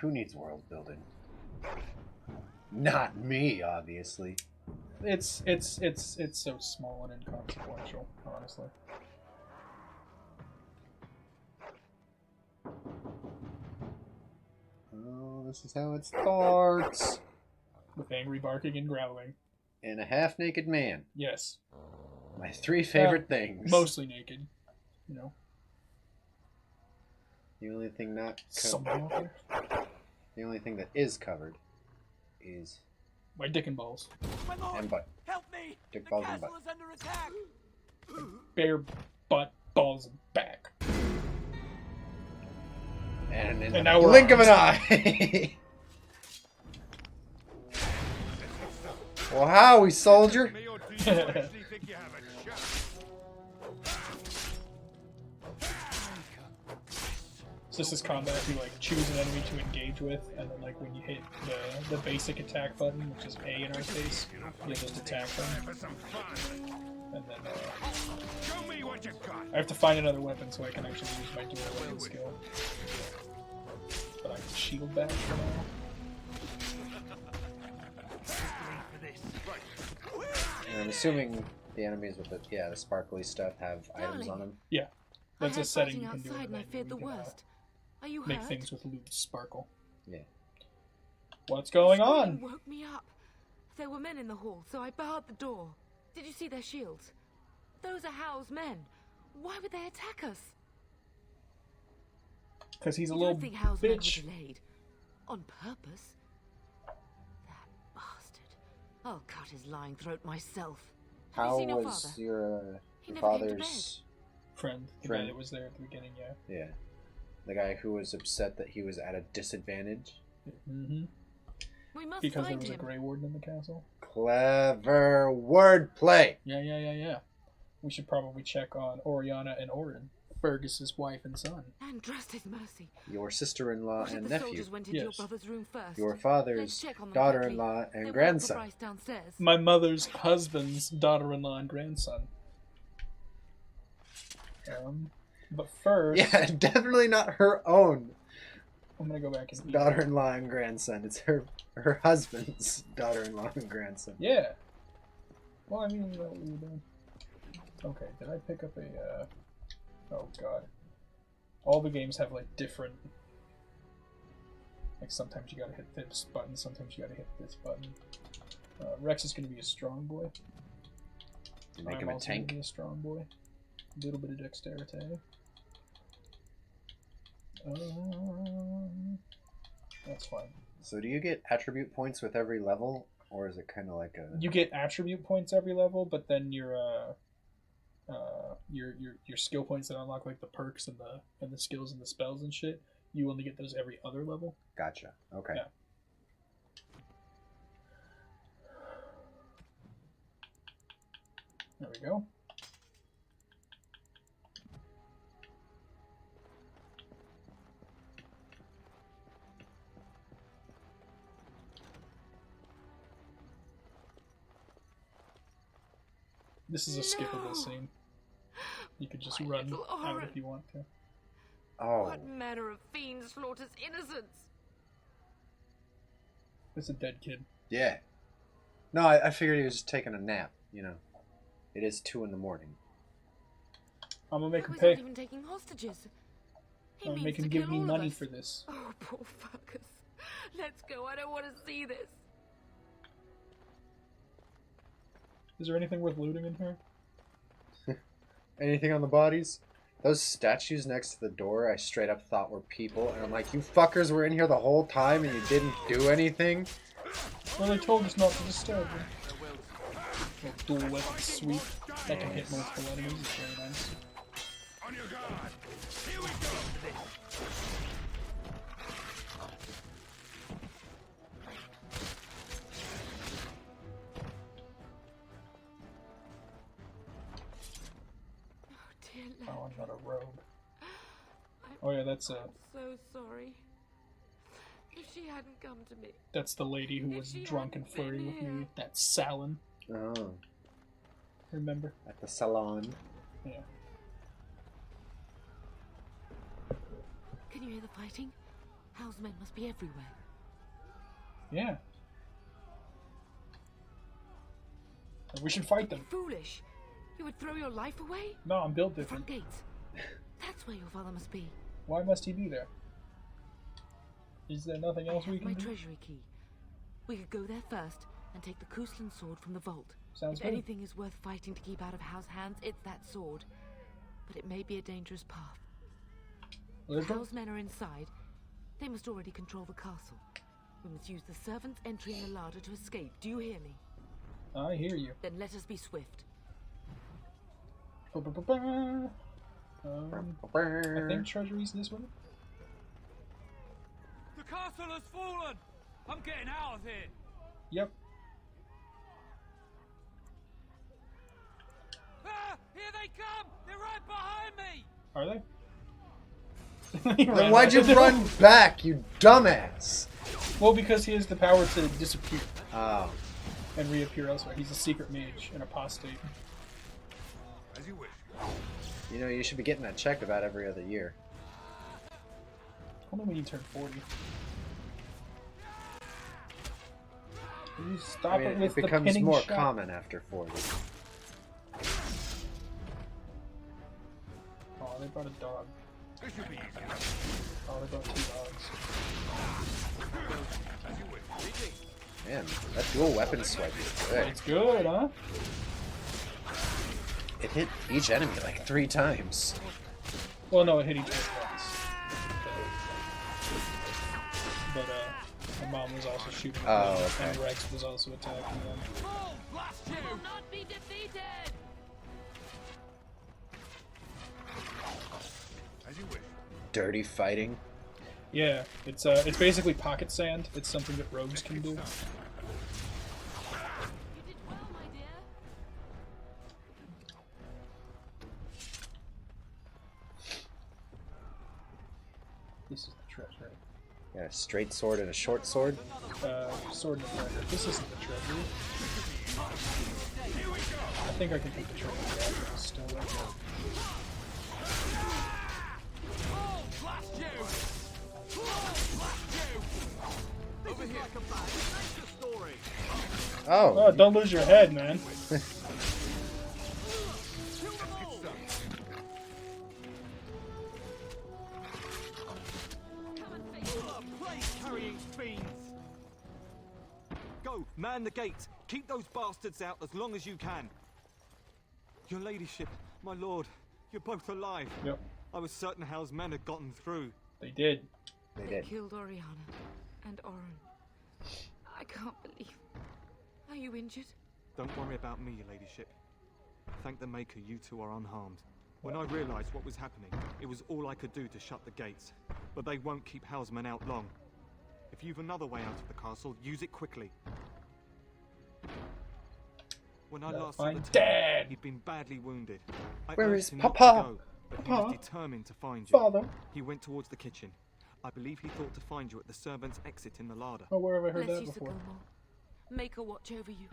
Speaker 2: Who needs world building? Not me, obviously.
Speaker 1: it's so small and inconsequential, honestly.
Speaker 2: Oh, this is how it starts.
Speaker 1: With angry barking and growling.
Speaker 2: And a half-naked man.
Speaker 1: Yes.
Speaker 2: My 3 favorite things.
Speaker 1: Mostly naked. You know.
Speaker 2: The only thing not
Speaker 1: Something out there.
Speaker 2: The only thing that is covered is
Speaker 1: my dick and balls.
Speaker 4: My lord,
Speaker 2: and butt.
Speaker 4: help me!
Speaker 2: Dick,
Speaker 4: The
Speaker 2: balls, and
Speaker 4: castle
Speaker 2: butt.
Speaker 4: is under attack.
Speaker 1: Bare butt, balls, and back.
Speaker 2: And in
Speaker 1: And
Speaker 2: the
Speaker 1: now we're
Speaker 2: blink of
Speaker 1: armed.
Speaker 2: an eye. Well, howdy, soldier.
Speaker 1: It's just this combat you like choose an enemy to engage with, and then like when you hit the basic attack button, which is A in our case, you just attack them. And then I have to find another weapon so I can actually use my dual weapon skill. But I can shield back for now.
Speaker 2: And I'm assuming the enemies with the sparkly stuff have items on them.
Speaker 1: Yeah, that's
Speaker 9: I
Speaker 1: a
Speaker 9: heard
Speaker 1: setting
Speaker 9: fighting
Speaker 1: you can do.
Speaker 9: outside
Speaker 1: in
Speaker 9: and I
Speaker 1: menu.
Speaker 9: feared the
Speaker 1: You can,
Speaker 9: worst. Are you
Speaker 1: make
Speaker 9: hurt?
Speaker 1: things with loot sparkle.
Speaker 2: Yeah.
Speaker 1: What's going on?
Speaker 9: Screaming woke me up. There were men in the hall, so I barred the door. Did you see their shields? Those are Howl's men. Why would they attack us?
Speaker 1: Because he's a
Speaker 9: You
Speaker 1: little
Speaker 9: don't think Howl's men were
Speaker 1: bitch.
Speaker 9: delayed? On purpose? That bastard. I'll cut his lying throat myself. Have you
Speaker 2: How
Speaker 9: seen your
Speaker 2: was
Speaker 9: father?
Speaker 2: your
Speaker 9: He never came to
Speaker 2: father's
Speaker 1: Friend, the guy that was there at the beginning, yeah.
Speaker 2: Yeah. The guy who was upset that he was at a disadvantage.
Speaker 1: Mm-hmm.
Speaker 9: We must
Speaker 1: Because there
Speaker 9: find
Speaker 1: was a
Speaker 9: him.
Speaker 1: Grey Warden in the castle.
Speaker 2: Clever wordplay.
Speaker 1: Yeah. We should probably check on Oriana and Orin, Fergus's wife and son.
Speaker 9: And trust his mercy.
Speaker 2: Your sister-in-law
Speaker 9: What if
Speaker 2: and
Speaker 9: the
Speaker 2: nephew.
Speaker 9: soldiers went into your brother's room first?
Speaker 2: Your
Speaker 9: Let's
Speaker 2: father's
Speaker 9: check on them
Speaker 2: daughter-in-law
Speaker 9: quickly.
Speaker 2: and
Speaker 9: They
Speaker 2: grandson.
Speaker 9: were up downstairs.
Speaker 1: My mother's husband's daughter-in-law and grandson. But first,
Speaker 2: Yeah, definitely not her own
Speaker 1: I'm gonna go back and eat.
Speaker 2: daughter-in-law and grandson. It's her husband's daughter-in-law and grandson.
Speaker 1: Yeah. Well, I mean, what were you doing? Okay, did I pick up a? Oh God. All the games have like different. Like sometimes you gotta hit this button, sometimes you gotta hit this button. Rex is gonna be a strong boy.
Speaker 2: You make
Speaker 1: I'm
Speaker 2: him a
Speaker 1: also
Speaker 2: tank.
Speaker 1: gonna be a strong boy. A little bit of dexterity. That's fine.
Speaker 2: So do you get attribute points with every level, or is it kind of like a?
Speaker 1: You get attribute points every level, but then your skill points that unlock like the perks and the skills and the spells and shit, you only get those every other level.
Speaker 2: Gotcha. Okay.
Speaker 1: Yeah. There we go. This is a skippable scene. You could just run
Speaker 9: little
Speaker 1: out
Speaker 9: Orin.
Speaker 1: if you want to.
Speaker 2: Oh.
Speaker 9: What manner of fiend slaughters innocents?
Speaker 1: It's a dead kid.
Speaker 2: Yeah. No, I figured he was just taking a nap. You know, it is 2 in the morning.
Speaker 1: I'm gonna make
Speaker 9: I
Speaker 1: him
Speaker 9: was
Speaker 1: pay.
Speaker 9: not even taking hostages. He
Speaker 1: I'm gonna
Speaker 9: means
Speaker 1: make
Speaker 9: to
Speaker 1: him give
Speaker 9: kill
Speaker 1: me
Speaker 9: all of
Speaker 1: money
Speaker 9: us.
Speaker 1: for this.
Speaker 9: Oh, poor Fergus. Let's go. I don't want to see this.
Speaker 1: Is there anything worth looting in here?
Speaker 2: Anything on the bodies? Those statues next to the door, I straight up thought were people, and I'm like, you fuckers were in here the whole time and you didn't do anything?
Speaker 1: Well, they told us not to disturb them. Little dual weapon sweep that can hit multiple enemies. It's very nice.
Speaker 6: On your guard. Here we go.
Speaker 9: Dear
Speaker 1: Oh, I'm not a rogue.
Speaker 9: I'm
Speaker 1: Oh yeah, that's
Speaker 9: so sorry. If she hadn't come to me.
Speaker 1: the lady who was drunk and flirting with me. That's Salin.
Speaker 2: Oh.
Speaker 1: Remember?
Speaker 2: At the salon.
Speaker 1: Yeah.
Speaker 9: Can you hear the fighting? Hal's men must be everywhere.
Speaker 1: Yeah. We should fight them.
Speaker 9: Foolish. You would throw your life away?
Speaker 1: No, I'm built
Speaker 9: The front
Speaker 1: different.
Speaker 9: gates. That's where your father must be.
Speaker 1: Why must he be there? Is there nothing else we can
Speaker 9: My
Speaker 1: do?
Speaker 9: treasury key. We could go there first and take the Kuslan sword from the vault.
Speaker 1: Sounds
Speaker 9: if
Speaker 1: good.
Speaker 9: anything is worth fighting to keep out of Hal's hands, it's that sword. But it may be a dangerous path. If Hal's men are inside, they must already control the castle. We must use the servants entering the larder to escape. Do you hear me?
Speaker 1: I hear you.
Speaker 9: Then let us be swift.
Speaker 1: I think treasury's this way.
Speaker 4: The castle has fallen! I'm getting out of here!
Speaker 1: Yep.
Speaker 4: Ah! Here they come! They're right behind me!
Speaker 1: Are they?
Speaker 2: Then why'd you run back, you dumbass?
Speaker 1: Well, because he has the power to disappear.
Speaker 2: Oh.
Speaker 1: And reappear elsewhere. He's a secret mage, an apostate.
Speaker 6: As you wish.
Speaker 2: You know, you should be getting that check about every other year.
Speaker 1: Only when you turn 40. Can you stop it with
Speaker 2: it
Speaker 1: the
Speaker 2: becomes
Speaker 1: pinning
Speaker 2: more
Speaker 1: shot?
Speaker 2: common after 40.
Speaker 1: Oh, they brought a dog.
Speaker 6: This should be easy.
Speaker 1: Oh, they brought 2 dogs.
Speaker 6: As you wish.
Speaker 2: Man, that dual weapon swipe is good.
Speaker 1: It's good, huh?
Speaker 2: It hit each enemy like 3 times.
Speaker 1: Well, no, it hit each other once. But, my mom was also shooting.
Speaker 2: Oh,
Speaker 1: them,
Speaker 2: okay.
Speaker 1: And Rex was also attacking them.
Speaker 9: You will not be defeated!
Speaker 6: As you wish.
Speaker 2: Dirty fighting.
Speaker 1: Yeah, it's basically pocket sand. It's something that rogues can do. This is the treasure.
Speaker 2: Yeah, a straight sword and a short sword.
Speaker 1: Sword and a dagger. This isn't the treasure. I think I can take the treasure. Yeah, still like that.
Speaker 2: Oh.
Speaker 1: Don't lose your head, man.
Speaker 10: Go, man the gates. Keep those bastards out as long as you can. Your ladyship, my lord, you're both alive.
Speaker 1: Yep.
Speaker 10: I was certain Hal's men had gotten through.
Speaker 1: They did.
Speaker 9: They killed Oriana and Oren. I can't believe. Are you injured?
Speaker 10: Don't worry about me, your ladyship. Thank the Maker you two are unharmed. When I realized what was happening, it was all I could do to shut the gates. But they won't keep Hal's men out long. If you've another way out of the castle, use it quickly. When I last saw the town, he'd been badly wounded. I
Speaker 2: Where
Speaker 10: urged
Speaker 2: is
Speaker 10: him not to
Speaker 2: Papa?
Speaker 10: go, but he
Speaker 2: Papa?
Speaker 10: was determined to find you.
Speaker 1: Father?
Speaker 10: He went towards the kitchen. I believe he thought to find you at the servants' exit in the larder.
Speaker 1: Oh, where have I heard
Speaker 9: Bless
Speaker 1: that
Speaker 9: you, Sir
Speaker 1: before?
Speaker 9: Gilmore. Make her watch over you.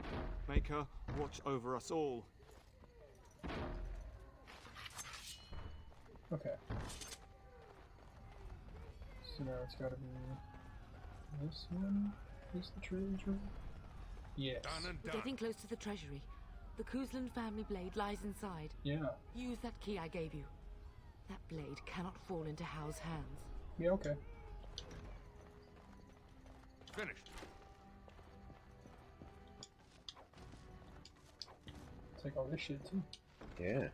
Speaker 10: Make her watch over us all.
Speaker 1: Okay. So now it's gotta be this one? Is the treasure? Yes.
Speaker 9: We're getting close to the treasury. The Kuslan family blade lies inside.
Speaker 1: Yeah.
Speaker 9: Use that key I gave you. That blade cannot fall into Hal's hands.
Speaker 1: Yeah, okay.
Speaker 6: Finished.
Speaker 1: Take all this shit too.
Speaker 2: Yeah.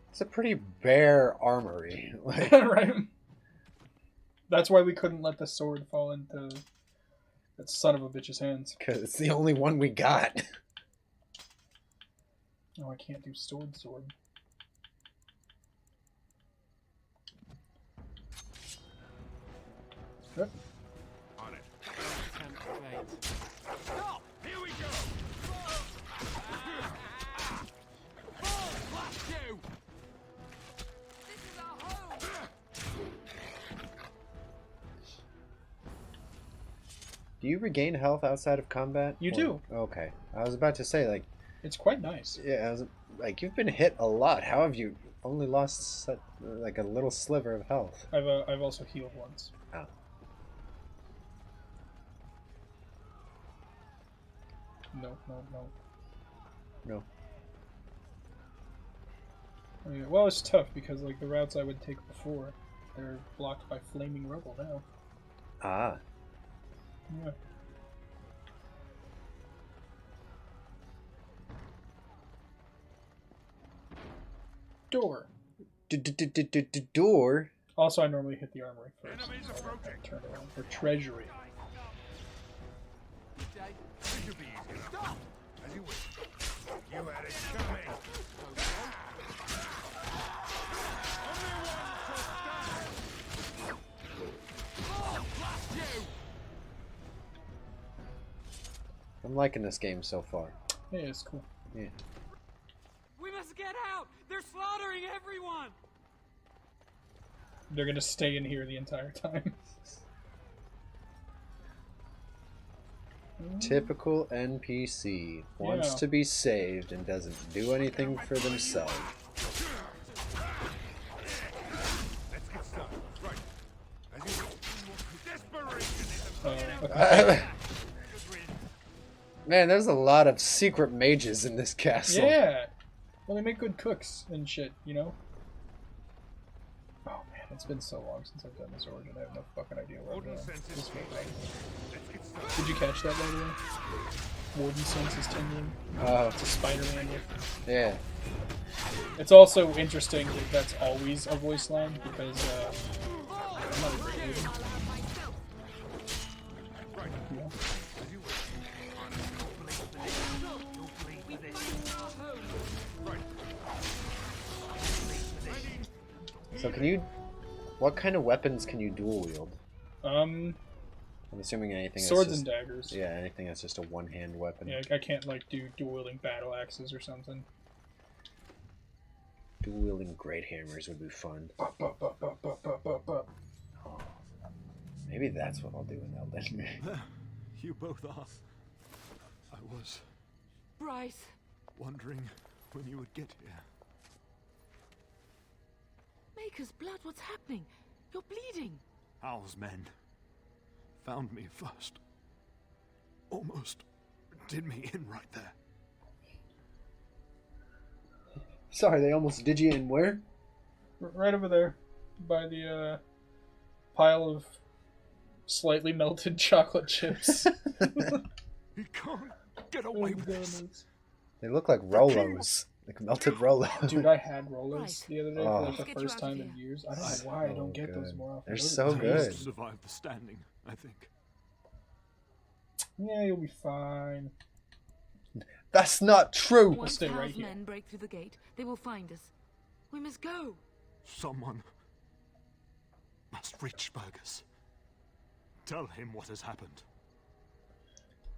Speaker 2: It's a pretty bare armory. Like,
Speaker 1: Right? That's why we couldn't let the sword fall into that son of a bitch's hands.
Speaker 2: because it's the only one we got.
Speaker 1: Oh, I can't do sword. Yep.
Speaker 6: On it.
Speaker 4: Stop! Here we go! Blast you! This is our home!
Speaker 2: Do you regain health outside of combat?
Speaker 1: You do.
Speaker 2: Okay. I was about to say, like...
Speaker 1: It's quite nice.
Speaker 2: Yeah, I was, like, you've been hit a lot. How have you only lost, like, a little sliver of health?
Speaker 1: I've also healed once.
Speaker 2: Oh.
Speaker 1: No.
Speaker 2: No.
Speaker 1: I mean, well, it's tough because, like, the routes I would take before, they're blocked by flaming rubble now.
Speaker 2: Ah.
Speaker 1: Yeah. Door.
Speaker 2: Door?
Speaker 1: Also, I normally hit the armory first. So I turn around for treasury.
Speaker 6: Stop! As you wish. You had it coming.
Speaker 2: I'm liking this game so far.
Speaker 1: Yeah, it's cool.
Speaker 2: Yeah.
Speaker 4: We must get out! They're slaughtering everyone!
Speaker 1: They're gonna stay in here the entire time.
Speaker 2: Typical NPC. Wants to be saved and doesn't do anything for themselves.
Speaker 6: Let's get started. Right. As you wish. Desperation
Speaker 1: Okay.
Speaker 2: Man, there's a lot of secret mages in this castle.
Speaker 1: Yeah. Well, they make good cooks and shit, you know? Oh man, it's been so long since I've done this origin. I have no fucking idea where I'm going. Did you catch that, by the way? Warden sense is tingling. It's a Spider-Man gift.
Speaker 2: Yeah.
Speaker 1: It's also interesting that that's always a voice line because I'm not a great warden. Yeah.
Speaker 2: So can you... What kind of weapons can you dual wield? I'm assuming anything
Speaker 1: swords
Speaker 2: that's just,
Speaker 1: and daggers.
Speaker 2: Yeah, anything that's just a one-hand weapon.
Speaker 1: Yeah, I can't like do dual-wielding battle axes or something.
Speaker 2: Dual-wielding great hammers would be fun. Maybe that's what I'll do in Elden.
Speaker 5: You both are. I was
Speaker 9: Bryce.
Speaker 5: wondering when you would get here.
Speaker 9: Maker's blood, what's happening? You're bleeding.
Speaker 5: Hal's men found me first. Almost did me in right there.
Speaker 2: Sorry, they almost did you in where?
Speaker 1: Right over there, by the pile of slightly melted chocolate chips.
Speaker 5: You can't get away with this.
Speaker 2: They look like Rolos. Like melted Rolos.
Speaker 1: Dude, I had Rolos the other day for like
Speaker 2: Oh.
Speaker 1: the first time in years. I don't know why I don't get those more often.
Speaker 2: They're
Speaker 1: Those
Speaker 2: so
Speaker 1: are
Speaker 2: good.
Speaker 1: tasty.
Speaker 5: Survive the standing, I think.
Speaker 1: Yeah, you'll be fine.
Speaker 2: That's not true.
Speaker 1: We'll
Speaker 9: Once
Speaker 1: stay right
Speaker 9: Hal's
Speaker 1: here.
Speaker 9: men break through the gate, they will find us. We must go.
Speaker 5: Someone must reach Fergus. Tell him what has happened.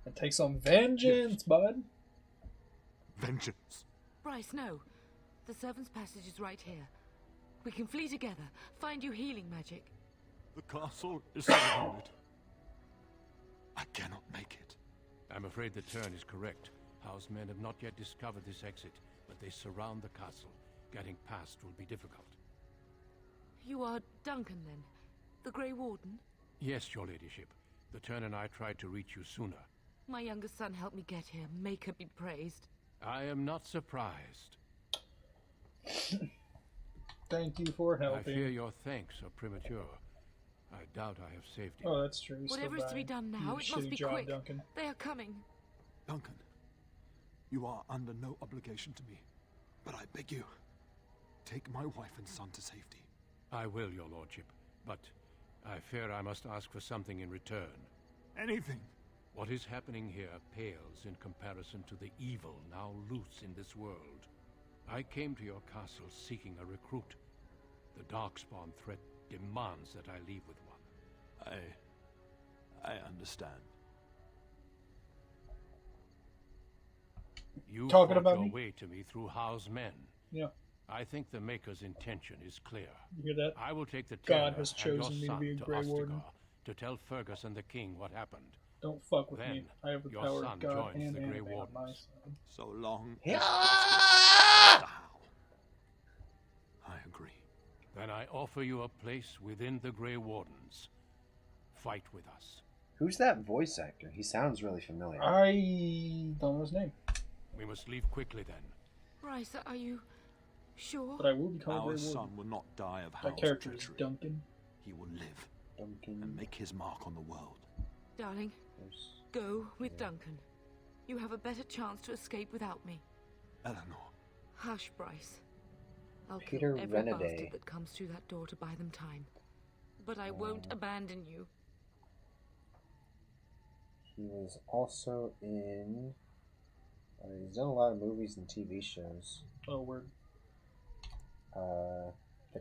Speaker 1: And take some vengeance, bud.
Speaker 5: Vengeance.
Speaker 9: Bryce, no. The servant's passage is right here. We can flee together, find you healing magic.
Speaker 5: The castle is surrounded. I cannot make it.
Speaker 3: I'm afraid the turn is correct. House men have not yet discovered this exit, but they surround the castle. Getting past will be difficult.
Speaker 9: You are Duncan, then? The Grey Warden?
Speaker 3: Yes, your ladyship. The turn and I tried to reach you sooner.
Speaker 9: My youngest son helped me get here. Maker be praised.
Speaker 3: I am not surprised.
Speaker 1: Thank you for
Speaker 3: I
Speaker 1: helping.
Speaker 3: fear your thanks are premature. I doubt I have saved you.
Speaker 1: Oh, that's true. He's still
Speaker 9: Whatever is to be
Speaker 1: dying.
Speaker 9: done
Speaker 1: You
Speaker 9: now,
Speaker 1: did
Speaker 9: it
Speaker 1: a
Speaker 9: must
Speaker 1: shitty
Speaker 9: be
Speaker 1: job,
Speaker 9: quick.
Speaker 1: Duncan.
Speaker 9: They are coming.
Speaker 5: Duncan, you are under no obligation to me, but I beg you, take my wife and son to safety.
Speaker 3: I will, your lordship, but I fear I must ask for something in return.
Speaker 5: Anything.
Speaker 3: What is happening here pales in comparison to the evil now loose in this world. I came to your castle seeking a recruit. The Darkspawn threat demands that I leave with one.
Speaker 5: I understand.
Speaker 3: You
Speaker 1: Talking
Speaker 3: fought
Speaker 1: about
Speaker 3: your
Speaker 1: me?
Speaker 3: way to me through Howe's men.
Speaker 1: Yeah.
Speaker 3: I think the Maker's intention is clear.
Speaker 1: You hear that?
Speaker 3: I will take the
Speaker 1: God
Speaker 3: Terror
Speaker 1: has
Speaker 3: and your
Speaker 1: chosen me to
Speaker 3: son
Speaker 1: be a Grey
Speaker 3: Ostagar
Speaker 1: Warden.
Speaker 3: to tell Fergus and the king what happened.
Speaker 1: Don't fuck with
Speaker 3: Then
Speaker 1: me. I have the
Speaker 3: your
Speaker 1: power
Speaker 3: son
Speaker 1: of God
Speaker 3: joins
Speaker 1: and
Speaker 3: the Grey
Speaker 1: anime on my
Speaker 3: Wardens.
Speaker 1: side.
Speaker 5: So long.
Speaker 2: Yeah!
Speaker 5: I agree.
Speaker 3: Then I offer you a place within the Grey Wardens. Fight with us.
Speaker 2: Who's that voice actor? He sounds really familiar.
Speaker 1: I don't know his name.
Speaker 3: We must leave quickly then.
Speaker 9: Bryce, are you sure?
Speaker 1: But I will become a
Speaker 5: Our
Speaker 1: Grey
Speaker 5: son
Speaker 1: Warden.
Speaker 5: will not die of
Speaker 1: That
Speaker 5: Hal's
Speaker 1: character is
Speaker 5: treachery.
Speaker 1: Duncan.
Speaker 5: He will live
Speaker 2: Duncan.
Speaker 5: and make his mark on the world.
Speaker 9: Darling, go with Duncan. You have a better chance to escape without me.
Speaker 5: Eleanor.
Speaker 9: Hush, Bryce. I'll
Speaker 2: Peter
Speaker 9: kill every
Speaker 2: Renaday.
Speaker 9: bastard that comes through that door to buy them time. But I won't abandon you.
Speaker 2: He was also in... he's done a lot of movies and TV shows.
Speaker 1: Oh, word.
Speaker 2: The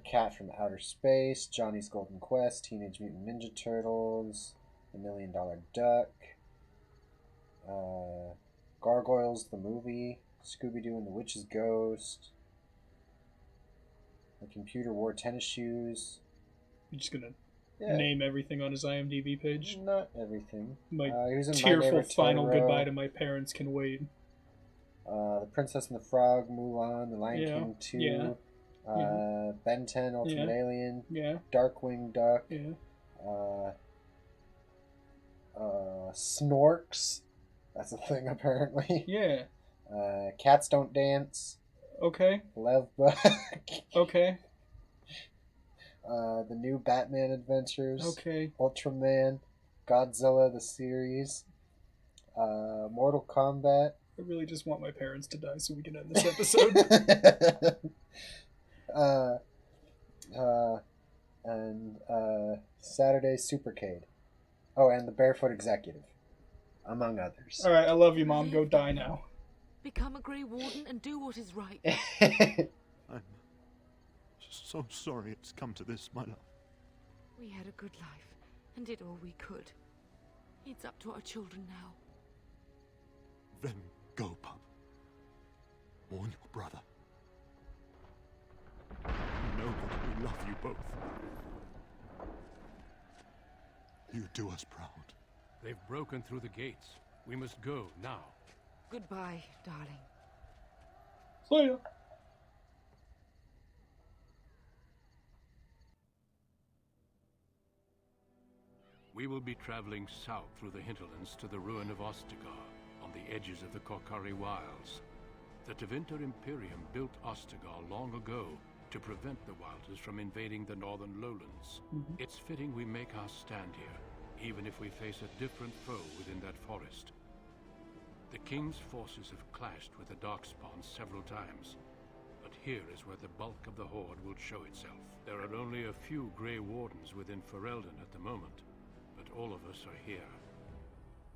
Speaker 2: Cat from Outer Space, Johnny's Golden Quest, Teenage Mutant Ninja Turtles, The $1 Million Duck, Gargoyles the movie, Scooby-Doo and the Witch's Ghost, The Computer Wore Tennis Shoes.
Speaker 1: You're just gonna name everything on his IMDb page?
Speaker 2: Not everything.
Speaker 1: My
Speaker 2: he was in My
Speaker 1: tearful
Speaker 2: Neighbor
Speaker 1: final
Speaker 2: Totoro.
Speaker 1: goodbye to my parents can wait.
Speaker 2: The Princess and the Frog, Mulan, The Lion King 2, Ben 10, Ultimate Alien, Darkwing Duck, Snorks, that's a thing apparently.
Speaker 1: Yeah.
Speaker 2: Cats Don't Dance.
Speaker 1: Okay.
Speaker 2: Lev Buck.
Speaker 1: Okay.
Speaker 2: The New Batman Adventures.
Speaker 1: Okay.
Speaker 2: Ultraman, Godzilla the series, Mortal Kombat.
Speaker 1: I really just want my parents to die so we can end this episode.
Speaker 2: And Saturday Supercade. Oh, and The Barefoot Executive, among others.
Speaker 1: Alright, I love you, Mom. Go die now.
Speaker 9: Become a Grey Warden and do what is right.
Speaker 5: I'm so sorry it's come to this, my love.
Speaker 9: We had a good life and did all we could. It's up to our children now.
Speaker 5: Then go, pup. Warn your brother. You know that we love you both. You do us proud.
Speaker 3: They've broken through the gates. We must go now.
Speaker 9: Goodbye, darling.
Speaker 1: See ya.
Speaker 3: We will be traveling south through the hinterlands to the ruin of Ostagar, on the edges of the Korcari Wilds. The Tevinter Imperium built Ostagar long ago to prevent the Wilders from invading the northern lowlands. It's fitting we make our stand here, even if we face a different foe within that forest. The King's forces have clashed with the Darkspawn several times, but here is where the bulk of the Horde will show itself. There are only a few Grey Wardens within Ferelden at the moment, but all of us are here.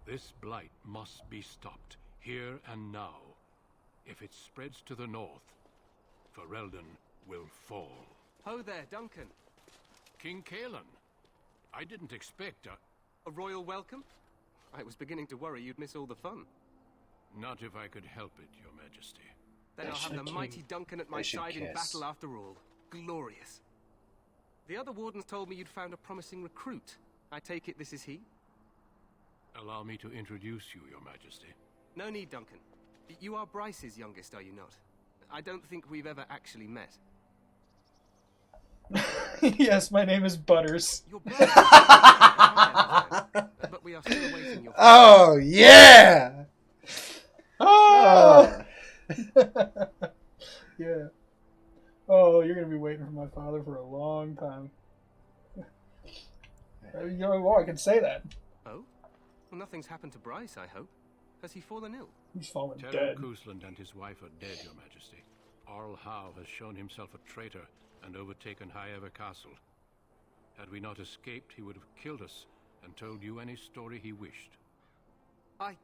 Speaker 3: This blight must be stopped, here and now. If it spreads to the north, Ferelden will fall.
Speaker 14: Ho there, Duncan.
Speaker 3: King Cailan. I didn't expect
Speaker 14: a royal welcome? I was beginning to worry you'd miss all the fun.
Speaker 3: Not if I could help it, Your Majesty.
Speaker 14: Then I'll have the mighty Duncan at my side in battle after all. Glorious. The other wardens told me you'd found a promising recruit. I take it this is he?
Speaker 3: Allow me to introduce you, Your Majesty.
Speaker 14: No need, Duncan. You are Bryce's youngest, are you not? I don't think we've ever actually met.
Speaker 1: Yes, my name is Butters.
Speaker 14: Your brother. But we are still awaiting your...
Speaker 2: Oh, yeah!
Speaker 1: Oh! Yeah. Oh, you're gonna be waiting for my father for a long time. You know what? I can say that.
Speaker 14: Oh? Well, nothing's happened to Bryce, I hope. Has he fallen ill?
Speaker 1: He's fallen
Speaker 3: Terran
Speaker 1: dead.
Speaker 3: Cousland and his wife are dead, Your Majesty. Arl Howe has shown himself a traitor and overtaken High Ever Castle. Had we not escaped, he would have killed us and told you any story he wished.
Speaker 14: I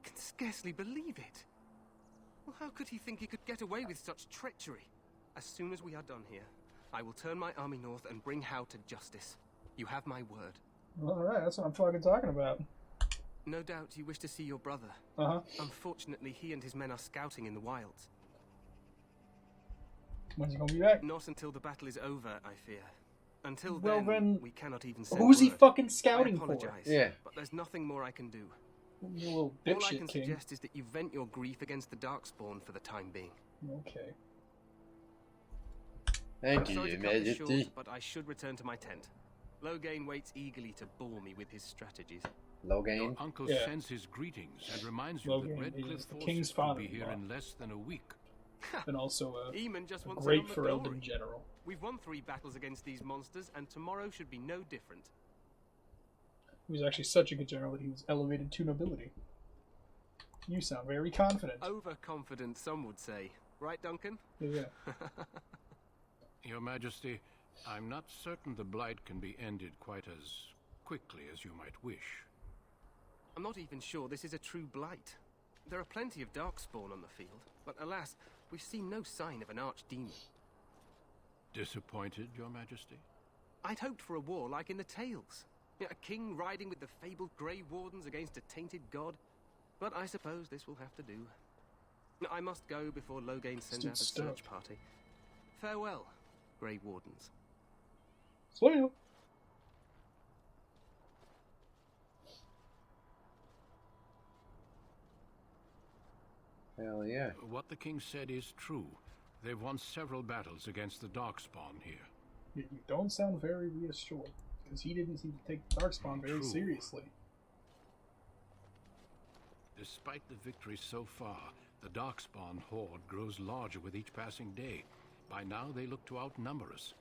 Speaker 14: can scarcely believe it. Well, how could he think he could get away with such treachery? As soon as we are done here, I will turn my army north and bring Howe to justice. You have my word.
Speaker 1: Alright, that's what I'm fucking talking about.
Speaker 14: No doubt you wish to see your brother. Unfortunately, he and his men are scouting in the wilds.
Speaker 1: When's he gonna be back?
Speaker 14: Not until the battle is over, I fear. Until
Speaker 1: Well, then,
Speaker 14: we cannot even send
Speaker 1: who's he
Speaker 14: word.
Speaker 1: fucking
Speaker 14: I
Speaker 1: scouting for?
Speaker 14: apologize,
Speaker 2: Yeah.
Speaker 14: but there's nothing more I can do.
Speaker 1: You little
Speaker 14: All I
Speaker 1: dipshit
Speaker 14: can
Speaker 1: king.
Speaker 14: suggest is that you vent your grief against the Darkspawn for the time being.
Speaker 1: Okay.
Speaker 2: Thank
Speaker 14: I'm
Speaker 2: you,
Speaker 14: sorry
Speaker 2: Your
Speaker 14: to cut this
Speaker 2: Majesty.
Speaker 14: short, but I should return to my tent. Loghain waits eagerly to bore me with his strategies.
Speaker 2: Loghain?
Speaker 3: Your uncle
Speaker 1: Yeah.
Speaker 3: sends his greetings and reminds you
Speaker 1: Loghain
Speaker 3: that Redcliffe
Speaker 1: is the king's
Speaker 3: forces will be here
Speaker 1: father-in-law.
Speaker 3: in less than a week.
Speaker 1: And also a
Speaker 14: Eamon just wants
Speaker 1: great
Speaker 14: in on the
Speaker 1: Ferelden
Speaker 14: glory.
Speaker 1: general.
Speaker 14: We've won 3 battles against these monsters, and tomorrow should be no different.
Speaker 1: He was actually such a good general that he was elevated to nobility. You sound very confident.
Speaker 14: Overconfident, some would say. Right, Duncan?
Speaker 1: Yeah.
Speaker 3: Your Majesty, I'm not certain the Blight can be ended quite as quickly as you might wish.
Speaker 14: I'm not even sure this is a true blight. There are plenty of Darkspawn on the field, but alas, we've seen no sign of an archdemon.
Speaker 3: Disappointed, Your Majesty?
Speaker 14: I'd hoped for a war like in the tales. A king riding with the fabled Grey Wardens against a tainted god. But I suppose this will have to do. I must go before Loghain sends out a search party. Farewell, Grey Wardens.
Speaker 1: Slayer.
Speaker 2: Hell yeah.
Speaker 3: What the king said is true. They've won several battles against the Darkspawn here.
Speaker 1: You don't sound very reassured, because he didn't seem to take Darkspawn very
Speaker 3: True.
Speaker 1: seriously.
Speaker 3: Despite the victory so far, the Darkspawn horde grows larger with each passing day. By now, they look to outnumber us.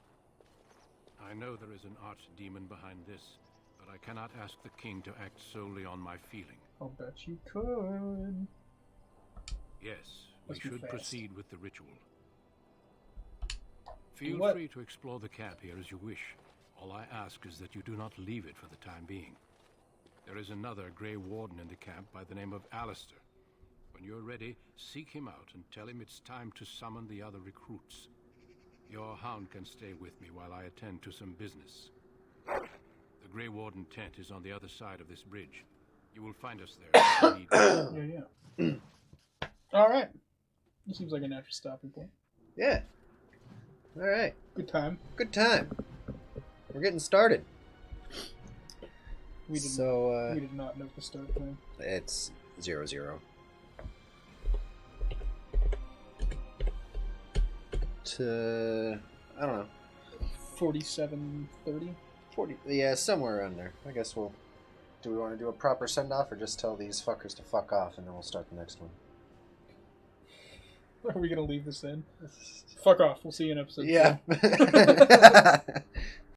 Speaker 3: I know there is an archdemon behind this, but I cannot ask the king to act solely on my feeling.
Speaker 1: I'll bet you could.
Speaker 3: Yes, we
Speaker 1: Must be
Speaker 3: should
Speaker 1: fast.
Speaker 3: proceed with the ritual. Feel
Speaker 1: What?
Speaker 3: free to explore the camp here as you wish. All I ask is that you do not leave it for the time being. There is another Grey Warden in the camp by the name of Alistair. When you're ready, seek him out and tell him it's time to summon the other recruits. Your hound can stay with me while I attend to some business. The Grey Warden tent is on the other side of this bridge. You will find us there if you need.
Speaker 1: Yeah. Alright. This seems like a natural stopping point.
Speaker 2: Yeah. Alright.
Speaker 1: Good time.
Speaker 2: Good time. We're getting started.
Speaker 1: We did,
Speaker 2: So,
Speaker 1: we did not note the start time.
Speaker 2: It's 0-0. To, I don't know.
Speaker 1: 47:30?
Speaker 2: 40, yeah, somewhere around there. I guess we'll... Do we want to do a proper send-off or just tell these fuckers to fuck off and then we'll start the next one?
Speaker 1: Are we gonna leave this in? Fuck off. We'll see you in episode 2.
Speaker 2: Yeah.